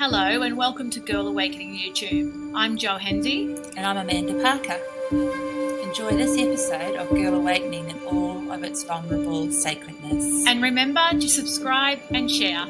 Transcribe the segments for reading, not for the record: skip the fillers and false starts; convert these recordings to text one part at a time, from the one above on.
Hello and welcome to Girl Awakening YouTube. I'm Jo Hendy. And I'm Amanda Parker. Enjoy this episode of Girl Awakening in all of its vulnerable sacredness. And remember to subscribe and share.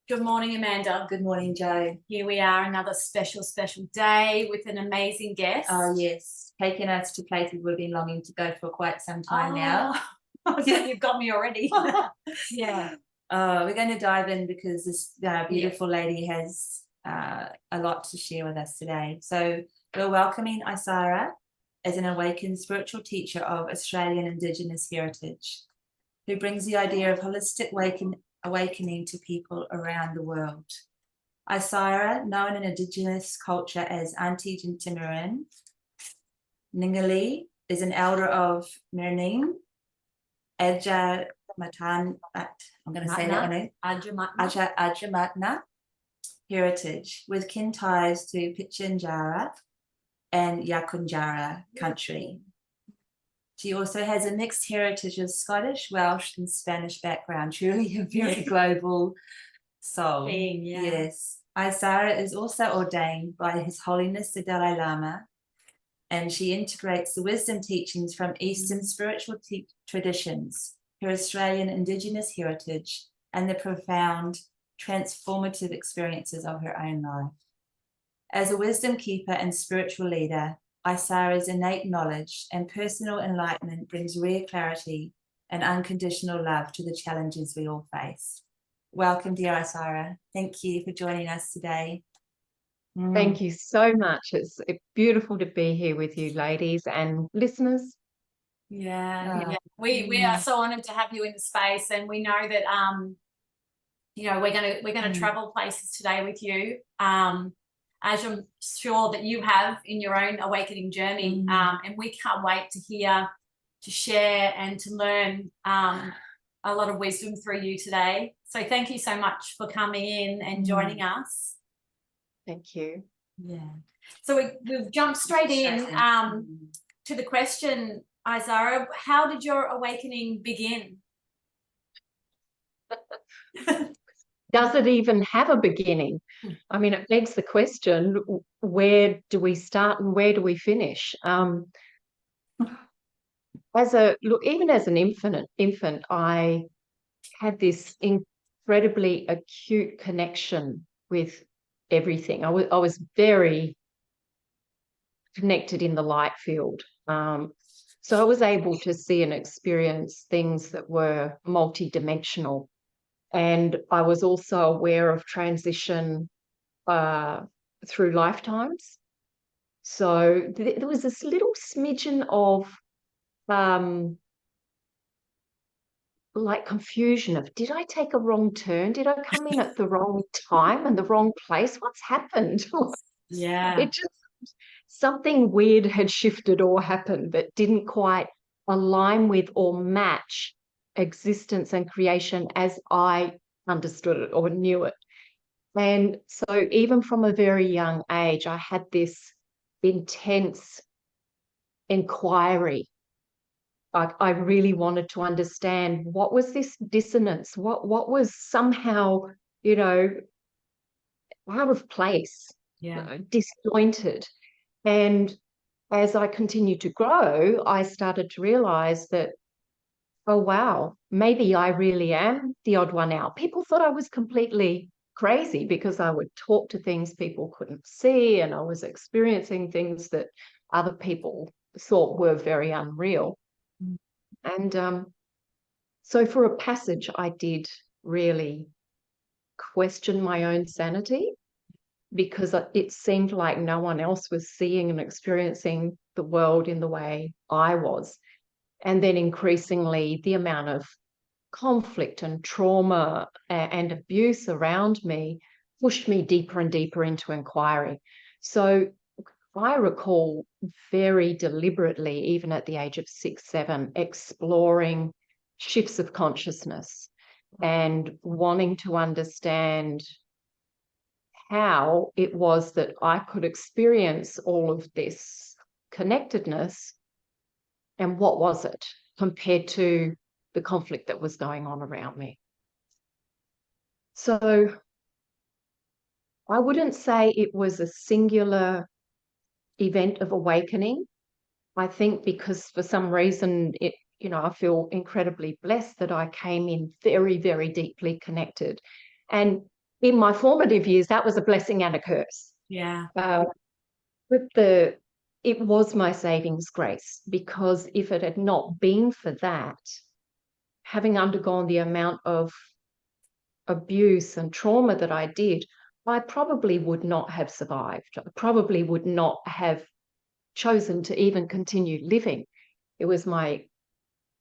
Good morning, Amanda. Good morning, Jo. Here we are, another special day with an amazing guest. Oh, yes. Taking us to places we've been longing to go for quite some time now. So you've got me already. Yeah. We're going to dive in because this beautiful lady has a lot to share with us today. So we're welcoming Isira as an awakened spiritual teacher of Australian Indigenous heritage, who brings the idea of holistic awakening to people around the world. Isira, known in Indigenous culture as Auntie Timirin Ningali, is an elder of Mirning, Adja Matan, I'm going to say that one, Adjamatna heritage, with kin ties to Pitjantjatjara and Yakunjara country. She also has a mixed heritage of Scottish, Welsh, and Spanish background. Truly a very global soul. Yes. Isira is also ordained by His Holiness the Dalai Lama, and she integrates the wisdom teachings from Eastern spiritual traditions, her Australian Indigenous heritage, and the profound transformative experiences of her own life. As a wisdom keeper and spiritual leader, Isira's innate knowledge and personal enlightenment brings rare clarity and unconditional love to the challenges we all face. Welcome, dear Isira. Thank you for joining us today. Thank you so much. It's beautiful to be here with you, ladies and listeners. Yeah. We are so honoured to have you in the space, and we know that we're gonna travel places today with you. As I'm sure that you have in your own awakening journey, and we can't wait to hear, to share, and to learn a lot of wisdom through you today. So thank you so much for coming in and joining us. Thank you. Yeah. So we've jumped straight in to the question, Isira, how did your awakening begin? Does it even have a beginning? I mean, it begs the question, where do we start and where do we finish? Even as an infant, I had this incredibly acute connection with everything. I was very connected in the light field. So I was able to see and experience things that were multidimensional. And I was also aware of transition through lifetimes. So there was this little smidgen of like confusion of, did I take a wrong turn? Did I come in at the wrong time and the wrong place? What's happened? Yeah. It just, something weird had shifted or happened that didn't quite align with or match existence and creation as I understood it or knew it. And so even from a very young age, I had this intense inquiry. I really wanted to understand, what was this dissonance? What was somehow, out of place, disjointed. And as I continued to grow, I started to realize that, oh, wow, maybe I really am the odd one out. People thought I was completely crazy because I would talk to things people couldn't see, and I was experiencing things that other people thought were very unreal. And so for a passage, I did really question my own sanity, because it seemed like no one else was seeing and experiencing the world in the way I was. And then increasingly, the amount of conflict and trauma and abuse around me pushed me deeper and deeper into inquiry. So I recall very deliberately, even at the age of 6, 7, exploring shifts of consciousness and wanting to understand how it was that I could experience all of this connectedness and what was it compared to the conflict that was going on around me. So I wouldn't say it was a singular event of awakening. I think because for some reason I feel incredibly blessed that I came in very, very deeply connected. And in my formative years, that was a blessing and a curse. Yeah. But it was my savings grace, because if it had not been for that, having undergone the amount of abuse and trauma that I did, I probably would not have survived. I probably would not have chosen to even continue living. It was my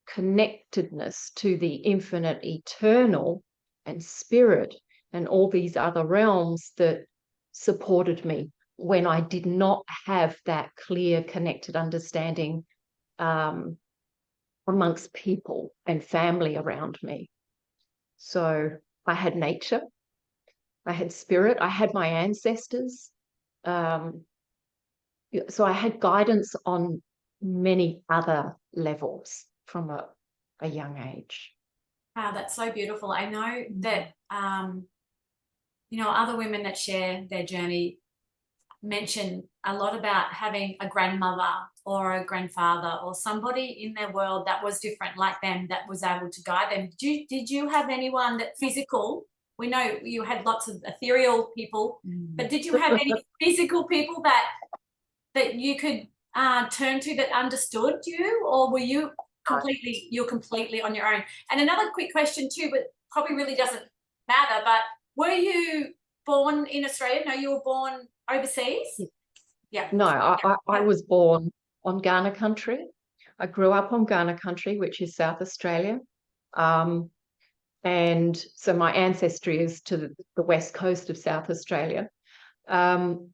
connectedness to the infinite eternal and spirit and all these other realms that supported me when I did not have that clear connected understanding amongst people and family around me. So I had nature, I had spirit, I had my ancestors. So I had guidance on many other levels from a young age. Wow, that's so beautiful. I know that, other women that share their journey mention a lot about having a grandmother or a grandfather or somebody in their world that was different like them, that was able to guide them. Did you have anyone that physical? We know you had lots of ethereal people, but did you have any physical people that you could turn to that understood you, or were you completely on your own? And another quick question too, but probably really doesn't matter, but were you born in Australia? No, you were born overseas? Yeah. No, I was born on Kaurna country. I grew up on Kaurna country, which is South Australia. And so my ancestry is to the west coast of South Australia. In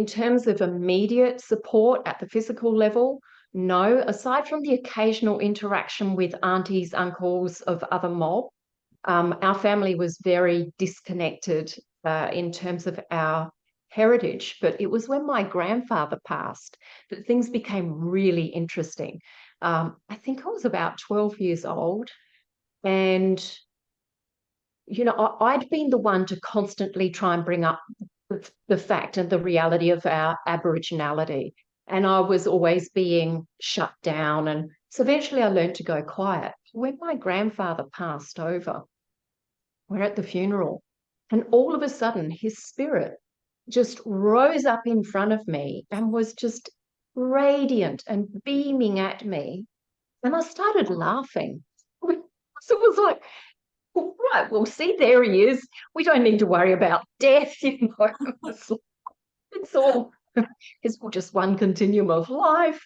terms of immediate support at the physical level, no, aside from the occasional interaction with aunties, uncles of other mob, our family was very disconnected in terms of our heritage. But it was when my grandfather passed that things became really interesting. I think I was about 12 years old, and I'd been the one to constantly try and bring up the fact and the reality of our Aboriginality. And I was always being shut down. And so eventually I learned to go quiet. When my grandfather passed over, we're at the funeral, and all of a sudden his spirit just rose up in front of me and was just radiant and beaming at me. And I started laughing. So it was like, right, well, see, there he is. We don't need to worry about death, It's all just one continuum of life.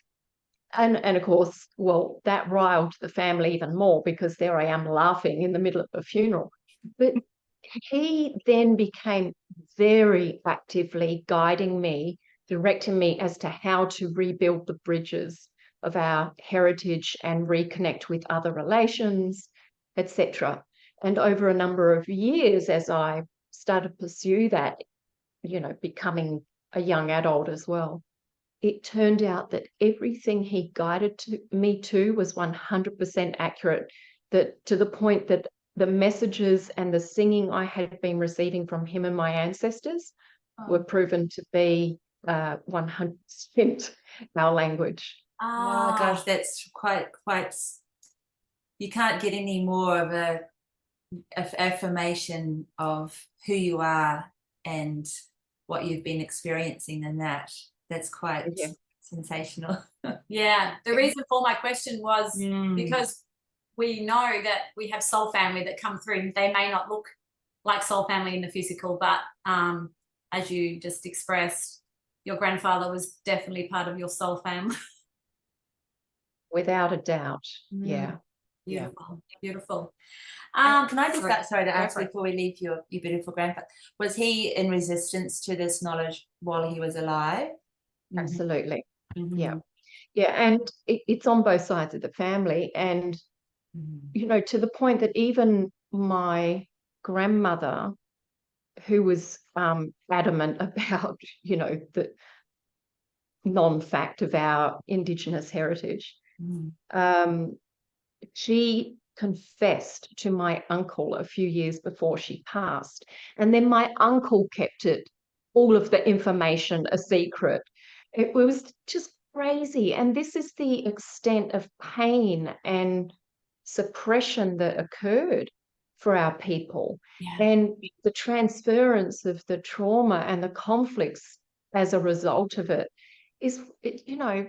And of course, well, that riled the family even more, because there I am laughing in the middle of a funeral. But he then became very actively guiding me, directing me as to how to rebuild the bridges of our heritage and reconnect with other relations, etc. And over a number of years, as I started to pursue that, becoming a young adult as well, it turned out that everything he guided me to was 100% accurate, that to the point that the messages and the singing I had been receiving from him and my ancestors were proven to be 100% our language. Oh gosh, that's quite, you can't get any more of a affirmation of who you are and what you've been experiencing than that. That's quite sensational. Yeah, the reason for my question was because we know that we have soul family that come through. They may not look like soul family in the physical, but as you just expressed, your grandfather was definitely part of your soul family. Without a doubt. Yeah. Beautiful. Beautiful. Can I just sorry to ask before we leave your beautiful grandfather, was he in resistance to this knowledge while he was alive? Absolutely. Yeah. And it's on both sides of the family. And you know, to the point that even my grandmother, who was adamant about, you know, the non-fact of our Indigenous heritage, she confessed to my uncle a few years before she passed. And then my uncle kept it, all of the information, a secret. It was just crazy. And this is the extent of pain and suppression that occurred for our people. And the transference of the trauma and the conflicts as a result of it is, you know,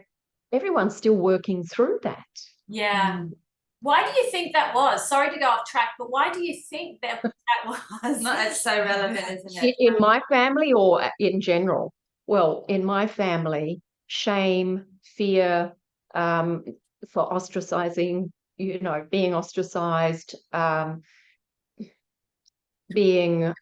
everyone's still working through that. Why do you think that was? Sorry to go off track, but why do you think that was? No, it's so relevant, isn't it? In my family or in general? Well, in my family, shame, fear, for ostracizing, you know, being ostracized, being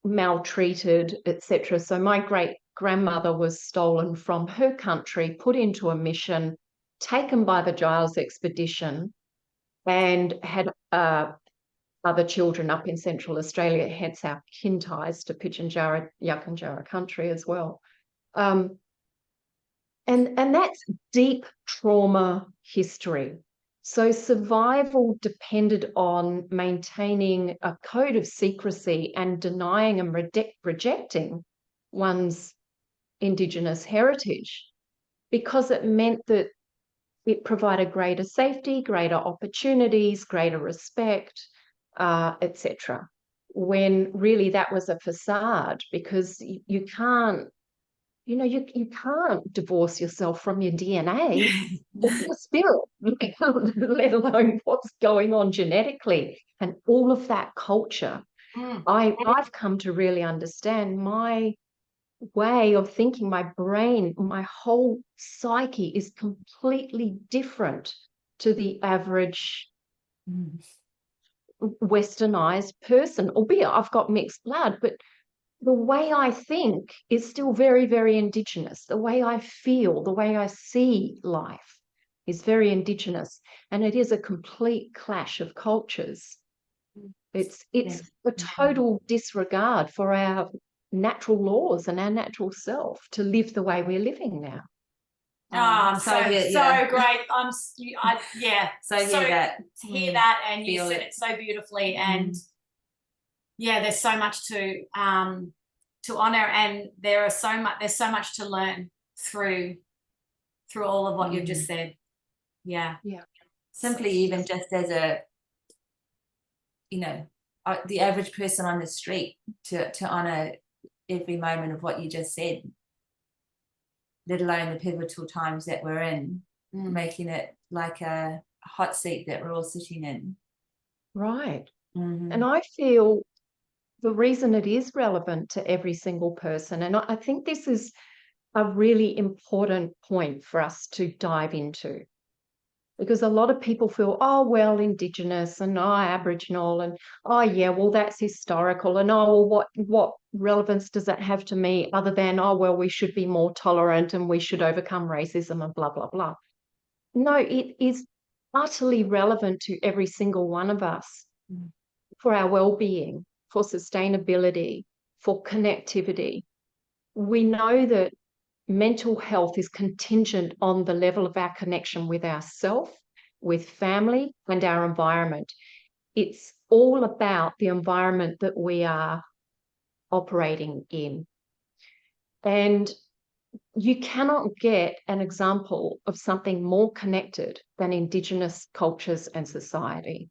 maltreated, etc. So my great grandmother was stolen from her country, put into a mission, taken by the Giles expedition, and had other children up in Central Australia, hence our kin ties to Pitjantjatjara, Yuckanjara country as well. And that's deep trauma history. So survival depended on maintaining a code of secrecy and denying and rejecting one's Indigenous heritage, because it meant that it provided greater safety, greater opportunities, greater respect, etc. When really that was a facade, because you can't, you know, you can't divorce yourself from your DNA or your spirit, let alone what's going on genetically. And all of that culture, I've come to really understand my way of thinking, my brain, my whole psyche is completely different to the average westernized person, albeit I've got mixed blood, but the way I think is still very, very Indigenous. The way I feel, the way I see life is very Indigenous. And it is a complete clash of cultures. It's a total disregard for our natural laws and our natural self to live the way we're living now. So great. So hear that. To hear that, and you said it so beautifully. And there's so much to honor, and there's so much to learn through all of what you've just said. Simply, even just as a, you know, the average person on the street, to honor every moment of what you just said, let alone the pivotal times that we're in, making it like a hot seat that we're all sitting in. Right. And I feel the reason it is relevant to every single person, and I think this is a really important point for us to dive into, because a lot of people feel, oh, well, Indigenous and Aboriginal, and oh, yeah, well, that's historical, and oh, well, what relevance does that have to me other than, oh, well, we should be more tolerant and we should overcome racism and blah, blah, blah. No, it is utterly relevant to every single one of us for our well-being, for sustainability, for connectivity. We know that mental health is contingent on the level of our connection with ourselves, with family, and our environment. It's all about the environment that we are operating in. And you cannot get an example of something more connected than Indigenous cultures and society.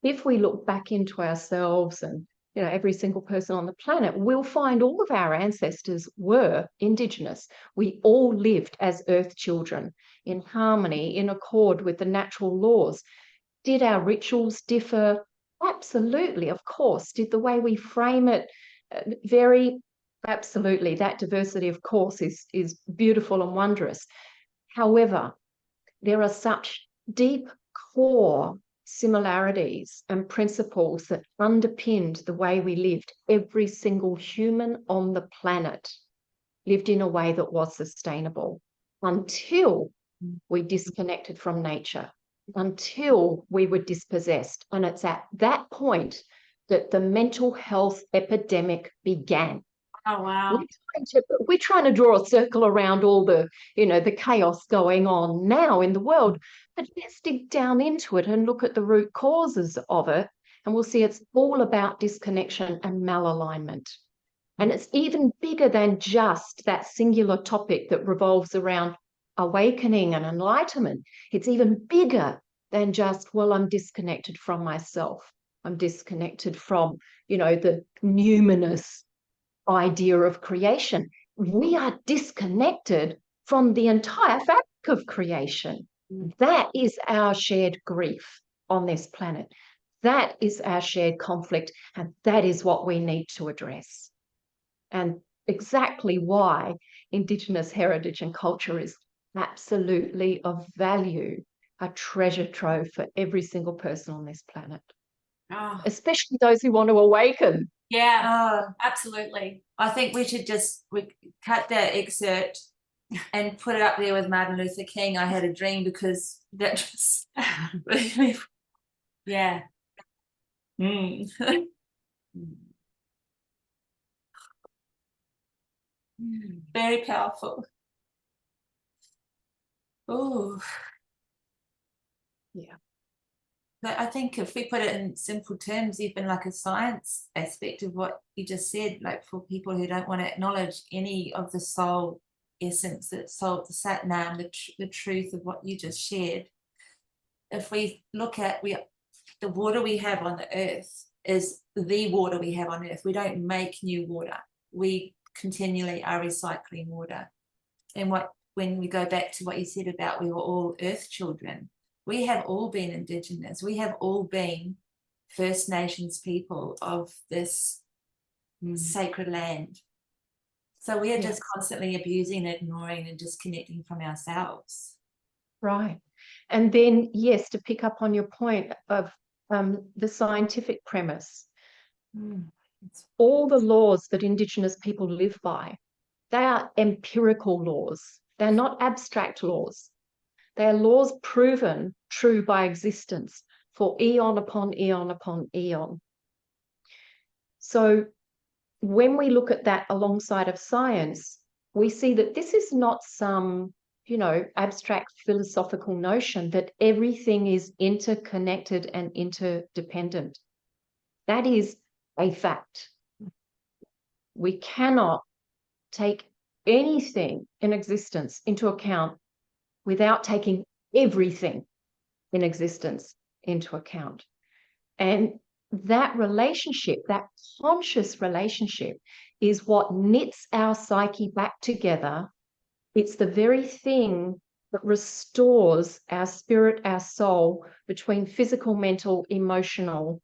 If we look back into ourselves and, you know, every single person on the planet, we'll find all of our ancestors were Indigenous. We all lived as earth children in harmony, in accord with the natural laws. Did our rituals differ? Absolutely, of course. Did the way we frame it vary? Absolutely. That diversity, of course, is beautiful and wondrous. However, there are such deep core similarities and principles that underpinned the way we lived. Every single human on the planet lived in a way that was sustainable until we disconnected from nature. until we were dispossessed. And it's at that point that the mental health epidemic began. Oh, wow. We're trying to draw a circle around all the, the chaos going on now in the world. But let's dig down into it and look at the root causes of it. And we'll see it's all about disconnection and malalignment. And it's even bigger than just that singular topic that revolves around awakening and enlightenment. It's even bigger than just, well, I'm disconnected from myself. I'm disconnected from, the numinous idea of creation. We are disconnected from the entire fabric of creation. That is our shared grief on this planet. That is our shared conflict, and that is what we need to address. And exactly why Indigenous heritage and culture is absolutely of value, a treasure trove for every single person on this planet, especially those who want to awaken. Yeah, absolutely. I think we should cut that excerpt and put it up there with Martin Luther King, I Had a Dream, because that just really, yeah. Very powerful. Oh, yeah. But I think if we put it in simple terms, even like a science aspect of what you just said, like for people who don't want to acknowledge any of the soul essence, the sat nam, the truth of what you just shared, if we look at the water we have on the earth is the water we have on earth. We don't make new water. We continually are recycling water. And when we go back to what you said about we were all earth children, we have all been Indigenous. We have all been First Nations people of this sacred land. So we are just constantly abusing, ignoring, and disconnecting from ourselves. Right. And then, yes, to pick up on your point of the scientific premise, all the laws that Indigenous people live by, they are empirical laws. They're not abstract laws. They are laws proven true by existence for eon upon eon upon eon. So when we look at that alongside of science, we see that this is not some, abstract philosophical notion that everything is interconnected and interdependent. That is a fact. We cannot take anything in existence into account without taking everything in existence into account. And that relationship, that conscious relationship, is what knits our psyche back together. It's the very thing that restores our spirit, our soul, between physical, mental, emotional,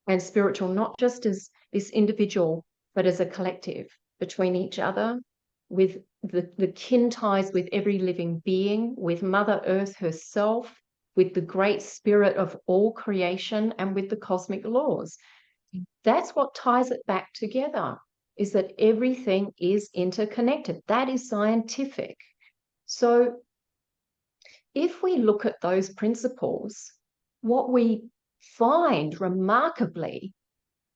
and spiritual, not just as this individual, but as a collective, between each other, with the kin ties with every living being, with Mother Earth herself, with the great spirit of all creation, and with the cosmic laws. That's what ties it back together, is that everything is interconnected. That is scientific. So if we look at those principles, what we find remarkably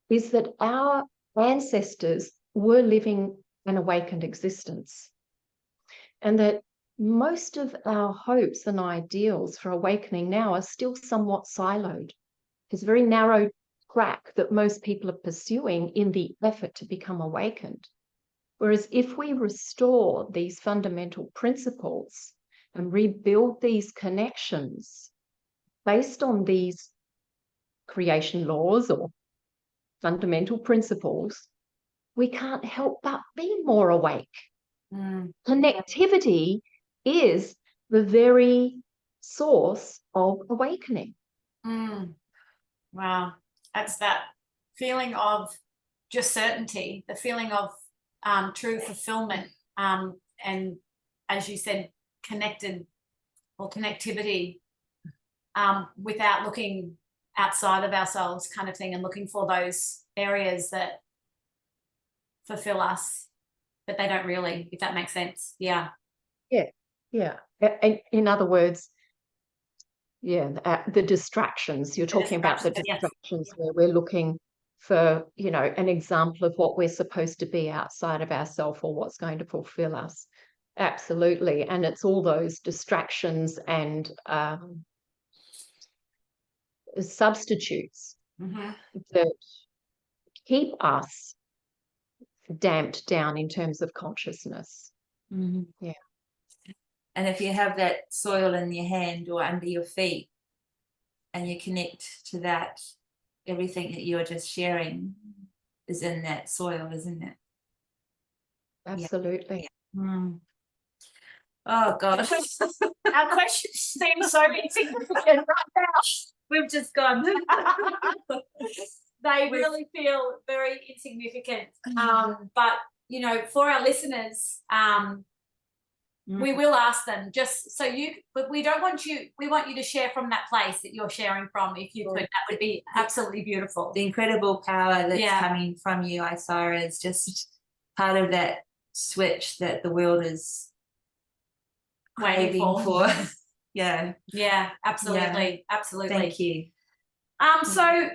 is that our ancestors were living an awakened existence, and that most of our hopes and ideals for awakening now are still somewhat siloed. There's a very narrow track that most people are pursuing in the effort to become awakened. Whereas if we restore these fundamental principles and rebuild these connections based on these creation laws or fundamental principles, we can't help but be more awake. Connectivity is the very source of awakening. Wow. That's that feeling of just certainty, the feeling of true fulfillment, and as you said, connected or connectivity, without looking outside of ourselves, kind of thing, and looking for those areas that fulfill us, but they don't really, if that makes sense. Yeah. And in other words, the distractions. You're talking about the Yes. distractions where we're looking for, you know, an example of what we're supposed to be outside of ourselves or what's going to fulfill us. Absolutely. And it's all those distractions and substitutes that keep us damped down in terms of consciousness. Yeah. And if you have that soil in your hand or under your feet and you connect to that, everything that you're just sharing is in that soil, isn't it? Absolutely. Yeah. Oh God. Our questions seem so insignificant right now. We've just gone. They really feel very insignificant. But you know, for our listeners, we will ask them just so but we don't want you, we want you to share from that place that you're sharing from. If you could, that would be absolutely beautiful. The incredible power that's coming from you, Isira, is just part of that switch that the world is waiting for. Yeah, absolutely. Thank you. So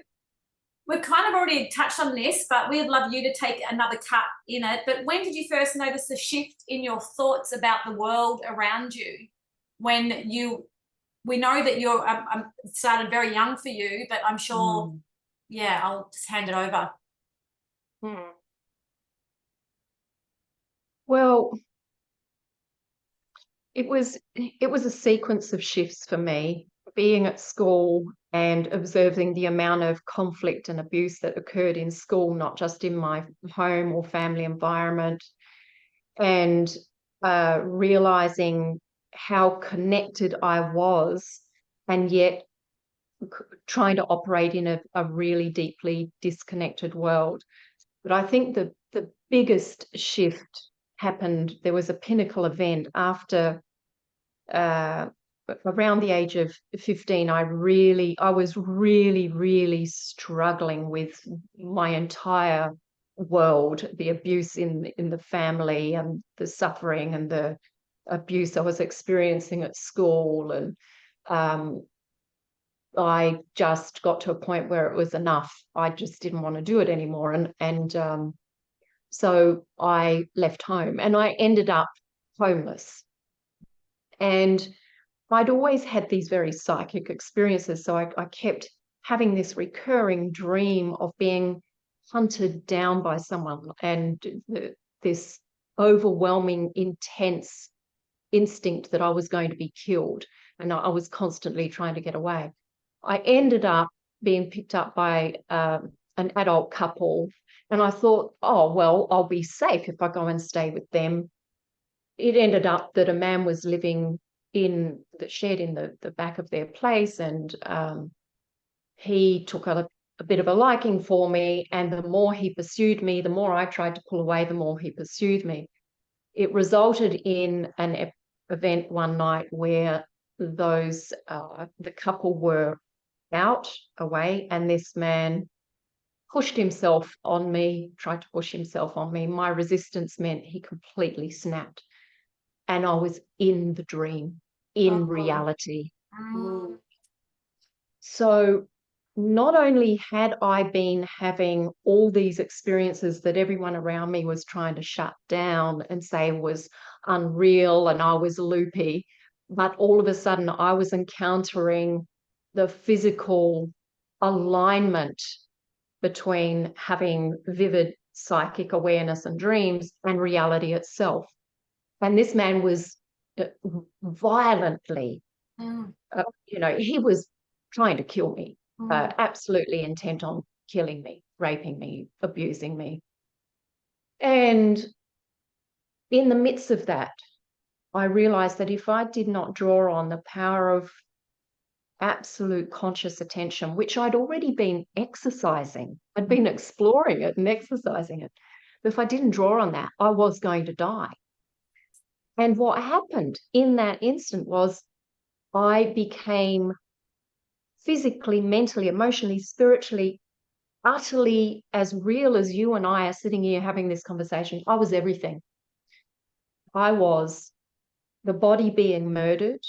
we've kind of already touched on this, but we'd love you to take another cut in it. But when did you first notice the shift in your thoughts about the world around you? When we know that you're started very young for you, but I'm sure, I'll just hand it over. Well, it was a sequence of shifts for me, being at school and observing the amount of conflict and abuse that occurred in school, not just in my home or family environment, and realizing how connected I was, and yet trying to operate in a really deeply disconnected world. But I think the biggest shift happened, there was a pinnacle event after around the age of 15. I was really struggling with my entire world, the abuse in the family and the suffering and the abuse I was experiencing at school. And I just got to a point where it was enough. I just didn't want to do it anymore. And so I left home and I ended up homeless. And I'd always had these very psychic experiences. So I kept having this recurring dream of being hunted down by someone, and this overwhelming, intense instinct that I was going to be killed. And I was constantly trying to get away. I ended up being picked up by an adult couple. And I thought, oh, well, I'll be safe if I go and stay with them. It ended up that a man was living in the shed in the back of their place, and he took a bit of a liking for me, and the more he pursued me, the more I tried to pull away, the more he pursued me. It resulted in an event one night where the couple were out away, and this man pushed himself on me, tried to push himself on me. My resistance meant he completely snapped. And I was in the dream, in reality. So not only had I been having all these experiences that everyone around me was trying to shut down and say was unreal and I was loopy, but all of a sudden I was encountering the physical alignment between having vivid psychic awareness and dreams and reality itself. And this man was violently, he was trying to kill me, absolutely intent on killing me, raping me, abusing me. And in the midst of that, I realized that if I did not draw on the power of absolute conscious attention, which I'd already been exercising, I'd been exploring it and exercising it, but if I didn't draw on that, I was going to die. And what happened in that instant was I became physically, mentally, emotionally, spiritually, utterly as real as you and I are sitting here having this conversation. I was everything. I was the body being murdered,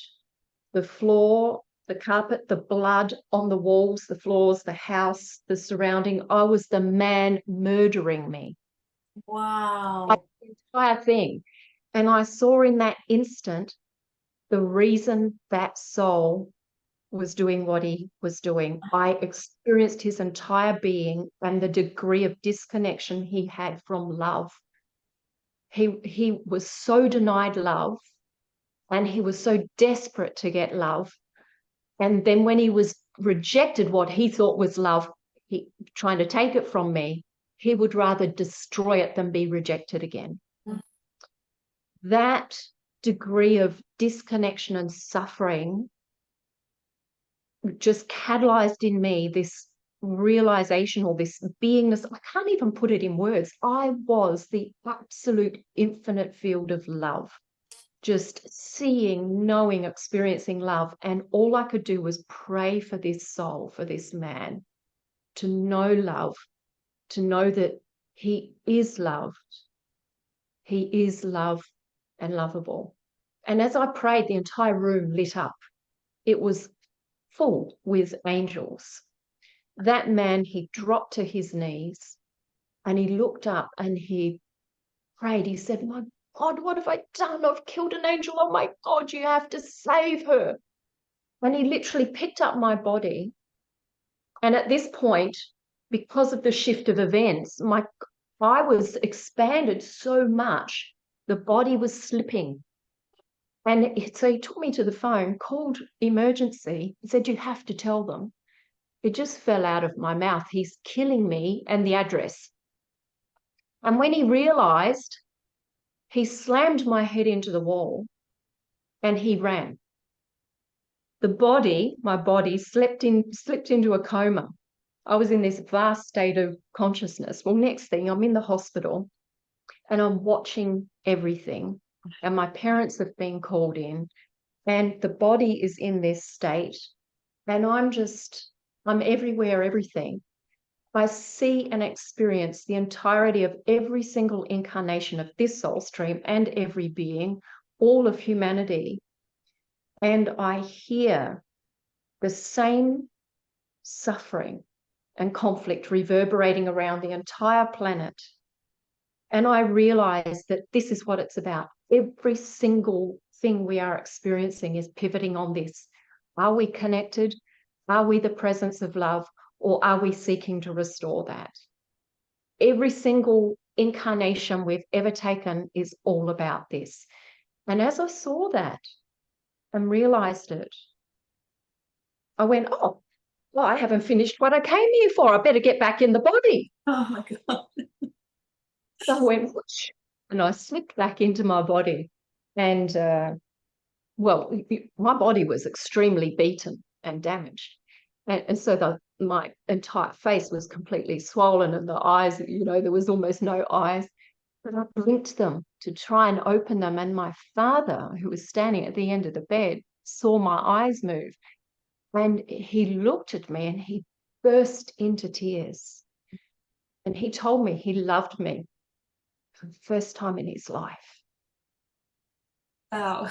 the floor the carpet, the blood on the walls, the floors, the house, the surrounding. I was the man murdering me. Wow. The entire thing. And I saw in that instant the reason that soul was doing what he was doing. I experienced his entire being and the degree of disconnection he had from love. He was so denied love, and he was so desperate to get love. And then when he was rejected what he thought was love, he trying to take it from me, he would rather destroy it than be rejected again. That degree of disconnection and suffering just catalyzed in me this realization, or this beingness. I can't even put it in words. I was the absolute infinite field of love, just seeing, knowing, experiencing love. And all I could do was pray for this soul, for this man, to know love, to know that he is loved. He is loved and lovable. And as I prayed, the entire room lit up. It was full with angels. That man, he dropped to his knees and he looked up and he prayed. He said, "My God, what have I done? I've killed an angel. Oh my God, you have to save her." And he literally picked up my body. And at this point, because of the shift of events, I was expanded so much, the body was slipping. And so he took me to the phone, called emergency, and said, "You have to tell them." It just fell out of my mouth. "He's killing me," and the address. And when he realized, he slammed my head into the wall and he ran. The body, my body, slipped into a coma. I was in this vast state of consciousness. Well, next thing, I'm in the hospital and I'm watching everything. And my parents have been called in and the body is in this state. And I'm everywhere, everything. I see and experience the entirety of every single incarnation of this soul stream and every being, all of humanity. And I hear the same suffering and conflict reverberating around the entire planet. And I realize that this is what it's about. Every single thing we are experiencing is pivoting on this. Are we connected? Are we the presence of love? Or are we seeking to restore that? Every single incarnation we've ever taken is all about this. And as I saw that and realized it, I went, "Oh, well, I haven't finished what I came here for. I better get back in the body." Oh my God. So I went, whoosh, and I slipped back into my body. And, well, my body was extremely beaten and damaged. And so my entire face was completely swollen, and the eyes, there was almost no eyes. But I blinked them to try and open them. And my father, who was standing at the end of the bed, saw my eyes move. And he looked at me and he burst into tears. And he told me he loved me for the first time in his life. Wow.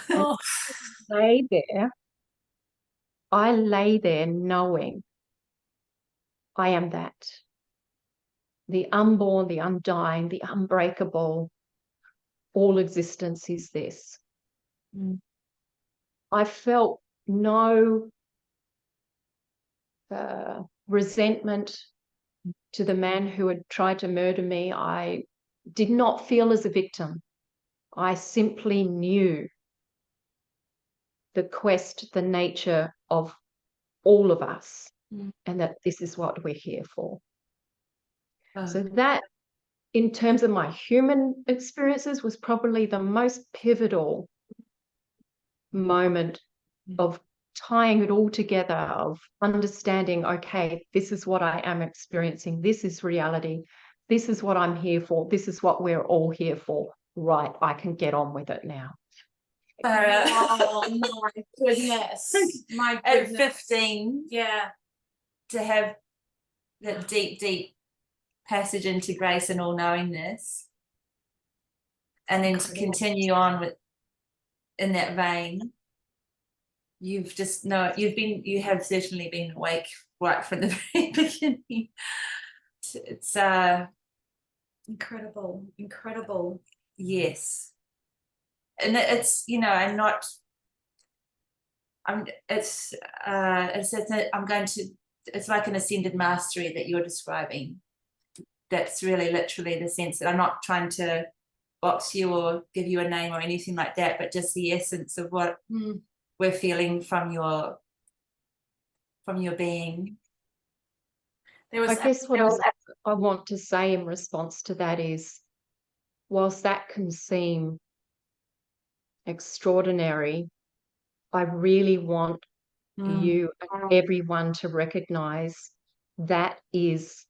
I lay there knowing I am that. The unborn, the undying, the unbreakable, all existence is this. I felt no resentment to the man who had tried to murder me. I did not feel as a victim. I simply knew the quest, the nature of all of us, and that this is what we're here for. So that, in terms of my human experiences, was probably the most pivotal moment of tying it all together, of understanding, okay, this is what I am experiencing. This is reality. This is what I'm here for. This is what we're all here for. Right, I can get on with it now. Oh my goodness. My goodness. At 15, to have that deep passage into grace and all-knowingness, and then to continue on in that vein, you've just you have certainly been awake right from the very beginning. It's incredible. Yes. And it's, you know, and not, it's like an ascended mastery that you're describing. That's really literally the sense that I'm not trying to box you or give you a name or anything like that, but just the essence of what we're feeling from your being. I guess what I want to say in response to that is, whilst that can seem extraordinary, I really want you and everyone to recognize that is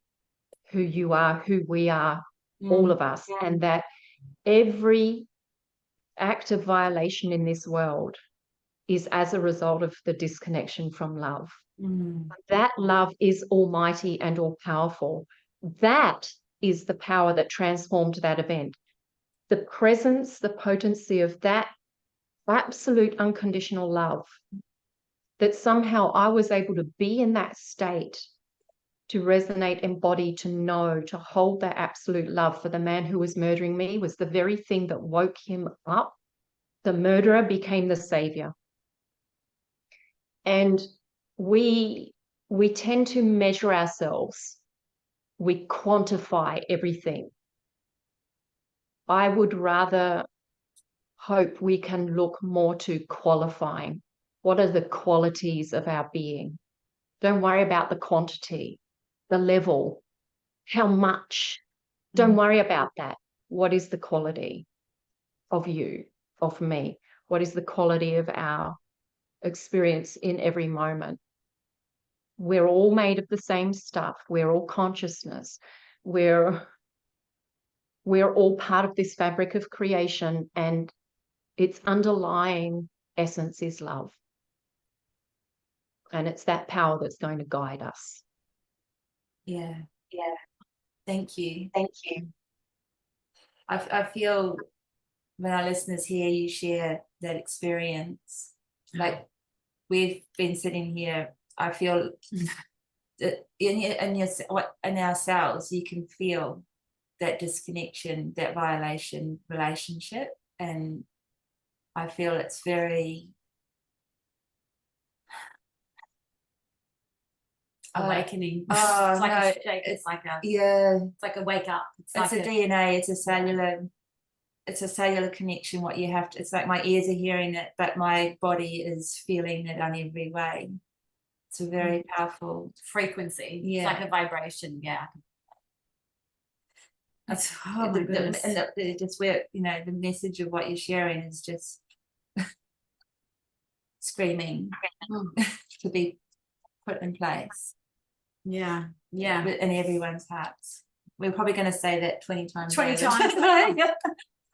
who you are, who we are, all of us, and that every act of violation in this world is as a result of the disconnection from love. That love is almighty and all-powerful. That is the power that transformed that event. The presence, the potency of that absolute unconditional love, that somehow I was able to be in that state, to resonate, embody, to know, to hold that absolute love for the man who was murdering me, was the very thing that woke him up. The murderer became the savior. And we tend to measure ourselves. We quantify everything. I would rather hope we can look more to qualifying. What are the qualities of our being? Don't worry about the quantity, the level, how much. Don't worry about that. What is the quality of you, of me? What is the quality of our experience in every moment? We're all made of the same stuff. We're all consciousness. We're all part of this fabric of creation, and its underlying essence is love. And it's that power that's going to guide us. Yeah. Thank you. I feel when our listeners hear you share that experience, like we've been sitting here, I feel that in ourselves, you can feel that disconnection, that violation relationship. And I feel it's very awakening. It's like a shake. It's like a wake up. It's like a DNA. It's a cellular connection. What you have to. It's like my ears are hearing it, but my body is feeling it on every way. It's a very powerful frequency. Yeah. It's like a vibration. Yeah. That's my goodness. And just where, you know, the message of what you're sharing is just screaming to be put in place. Yeah. In everyone's hearts. We're probably going to say that 20 times. 20 times.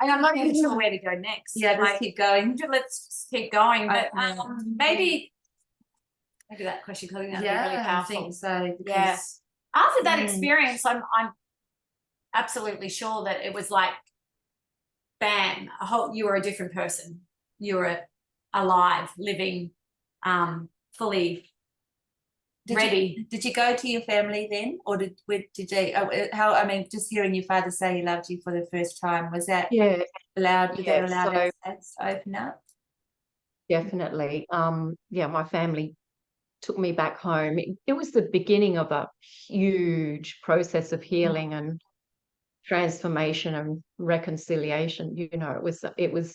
And I'm not even sure where to go next. Yeah, let's keep going. Let's just keep going. But maybe that question could be really powerful. I think so. Because, after that experience, I'm absolutely sure that it was like, bam, you were a different person. You were alive, living, fully ready. Did you go to your family then, or did they? I mean, just hearing your father say he loved you for the first time, was that allowed? Did that allow that to open up? Definitely. My family took me back home. It was the beginning of a huge process of healing and transformation and reconciliation. You know, it was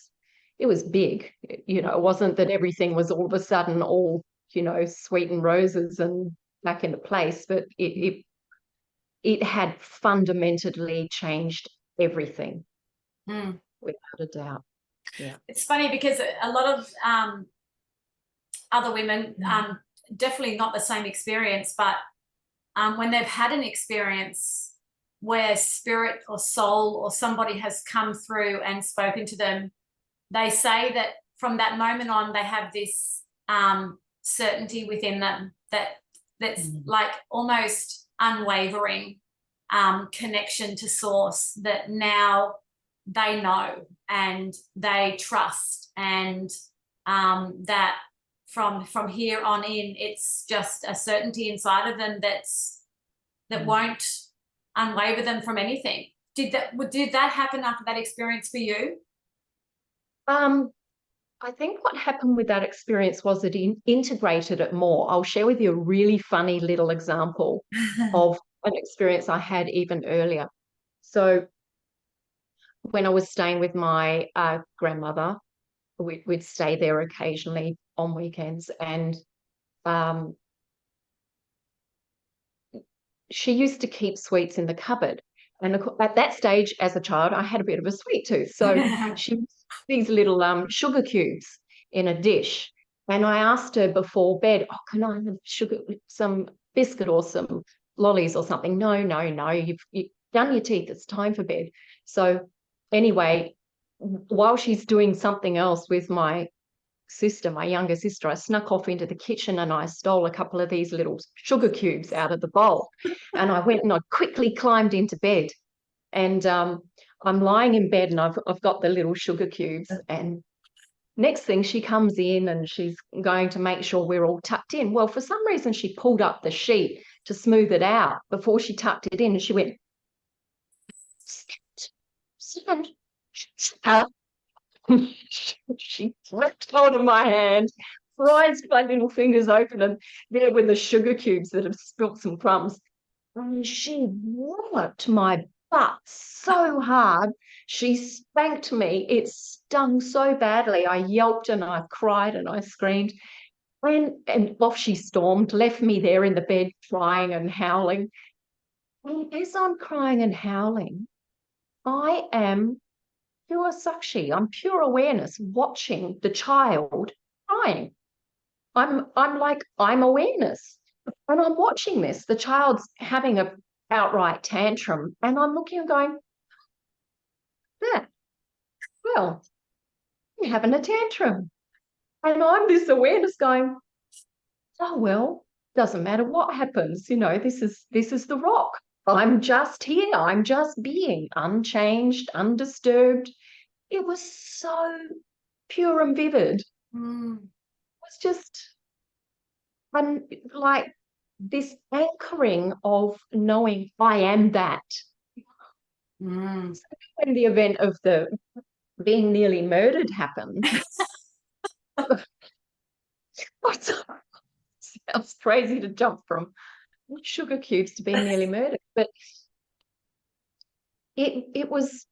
big. You know, it wasn't that everything was all of a sudden all, you know, sweet and roses and back into place, but it had fundamentally changed everything, without a doubt. Yeah, it's funny because a lot of other women, definitely not the same experience, but when they've had an experience where spirit or soul or somebody has come through and spoken to them, they say that from that moment on, they have this certainty within them that's like almost unwavering connection to source, that now they know and they trust, and that from here on in, it's just a certainty inside of them that won't unwaver them from anything. Did that happen after that experience for you? I think what happened with that experience was it integrated it more. I'll share with you a really funny little example of an experience I had even earlier. So when I was staying with my grandmother, we'd stay there occasionally on weekends, and she used to keep sweets in the cupboard. And at that stage, as a child, I had a bit of a sweet tooth. So she used these little sugar cubes in a dish. And I asked her before bed, oh, can I have some biscuit or some lollies or something? No, you've done your teeth. It's time for bed. So anyway, while she's doing something else with my sister, my younger sister, I snuck off into the kitchen and I stole a couple of these little sugar cubes out of the bowl. And I went and I quickly climbed into bed. And I'm lying in bed and I've got the little sugar cubes. And next thing, she comes in and she's going to make sure we're all tucked in. Well, for some reason, she pulled up the sheet to smooth it out before she tucked it in. And she went, she gripped hold of my hand, prized my little fingers open, and there were the sugar cubes that have spilt some crumbs. And she walloped my butt so hard. She spanked me. It stung so badly. I yelped and I cried and I screamed. And off she stormed, left me there in the bed crying and howling. And as I'm crying and howling, I am pure sakshi. I'm pure awareness watching the child crying. I'm awareness. And I'm watching this. The child's having a outright tantrum. And I'm looking and going, yeah, well, you're having a tantrum. And I'm this awareness going, oh, well, doesn't matter what happens. You know, this is the rock. I'm just here. I'm just being unchanged, undisturbed. It was so pure and vivid. It was just like this anchoring of knowing I am that. So when the event of the being nearly murdered happened, sounds crazy to jump from sugar cubes to being nearly murdered, but it was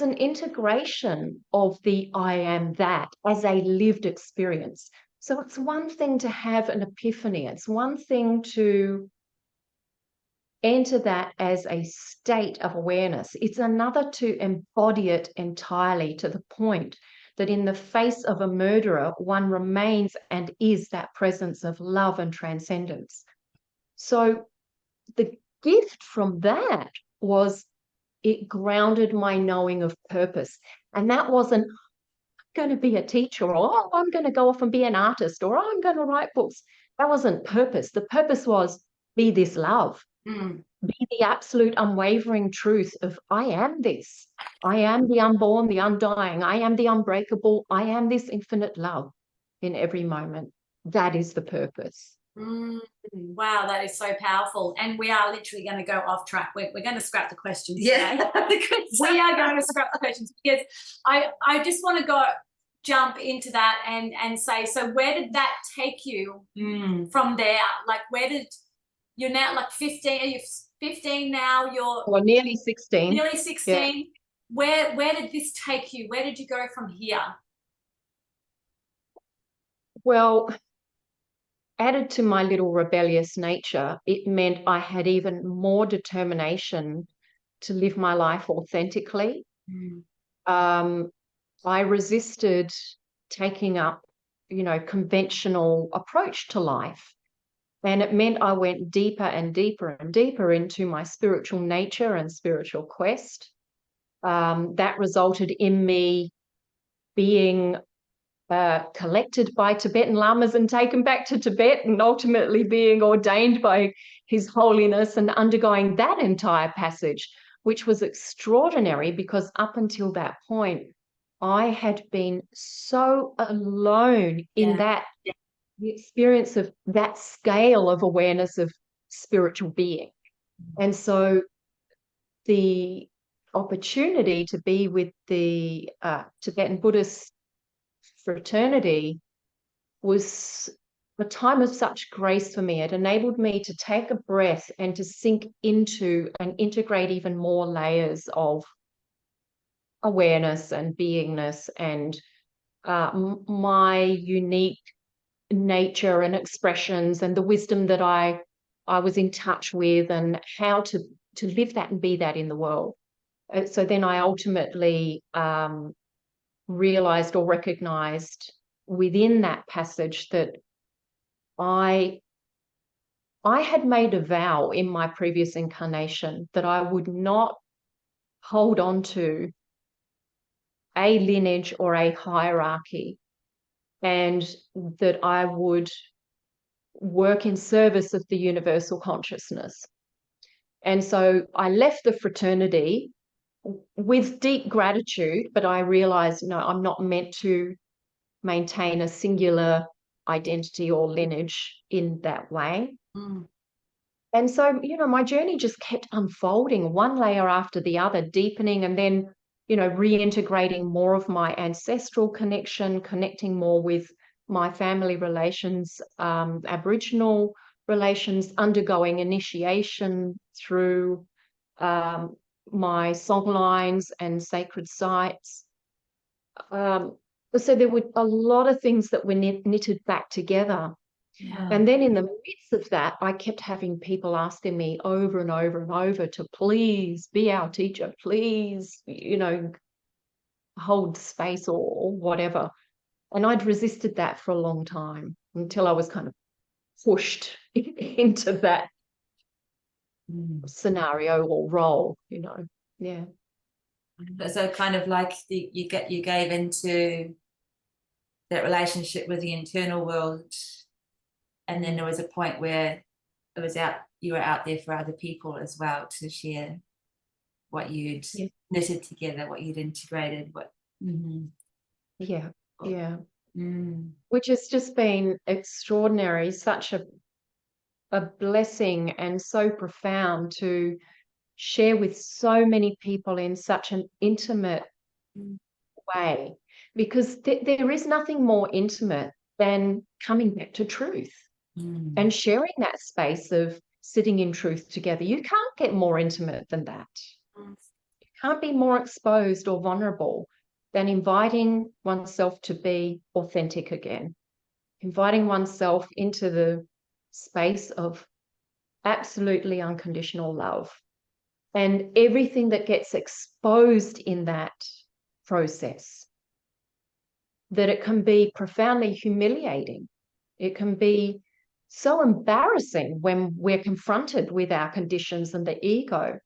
an integration of the I am that as a lived experience. So it's one thing to have an epiphany. It's one thing to enter that as a state of awareness. It's another to embody it entirely to the point that in the face of a murderer, one remains and is that presence of love and transcendence. So the gift from that was it grounded my knowing of purpose. And that wasn't going to be a teacher, or oh, I'm going to go off and be an artist, or I'm going to write books. That wasn't purpose. The purpose was be this love. Be the absolute unwavering truth of I am this. I am the unborn, the undying. I am the unbreakable. I am this infinite love in every moment. That is the purpose. Wow, that is so powerful. And we are literally going to go off track. We're going to scrap the questions today. We are going to scrap the questions because I just want to jump into that and say, so where did that take you from there? Like, where did you're now like 15? Are you 15 now? Well, nearly 16. Nearly 16. Yeah. Where did this take you? Where did you go from here? Well, added to my little rebellious nature, it meant I had even more determination to live my life authentically. I resisted taking up, conventional approach to life. And it meant I went deeper and deeper and deeper into my spiritual nature and spiritual quest. That resulted in me being collected by Tibetan lamas and taken back to Tibet, and ultimately being ordained by His Holiness and undergoing that entire passage, which was extraordinary because up until that point, I had been so alone in that the experience of that scale of awareness of spiritual being. And so the opportunity to be with the Tibetan Buddhist fraternity was a time of such grace for me. It enabled me to take a breath and to sink into and integrate even more layers of awareness and beingness and my unique nature and expressions and the wisdom that I was in touch with, and how to live that and be that in the world. So then I ultimately realized or recognized within that passage that I had made a vow in my previous incarnation that I would not hold on to a lineage or a hierarchy, and that I would work in service of the universal consciousness. And so I left the fraternity with deep gratitude, but I realized, no, I'm not meant to maintain a singular identity or lineage in that way. And so, my journey just kept unfolding, one layer after the other, deepening, and then, reintegrating more of my ancestral connection, connecting more with my family relations, Aboriginal relations, undergoing initiation through my songlines and sacred sites. So there were a lot of things that were knitted back together. And then in the midst of that, I kept having people asking me over and over and over to please be our teacher, please, hold space or whatever. And I'd resisted that for a long time until I was kind of pushed into that scenario or role, Yeah. So kind of like you gave into that relationship with the internal world, and then there was a point where you were out there for other people as well, to share what you'd knitted together, what you'd integrated, Yeah. Which has just been extraordinary, such a blessing and so profound to share with so many people in such an intimate way, because there is nothing more intimate than coming back to truth and sharing that space of sitting in truth together. You can't get more intimate than that. You can't be more exposed or vulnerable than inviting oneself to be authentic again, inviting oneself into the space of absolutely unconditional love. And everything that gets exposed in that process, that it can be profoundly humiliating. It can be so embarrassing when we're confronted with our conditions and the ego.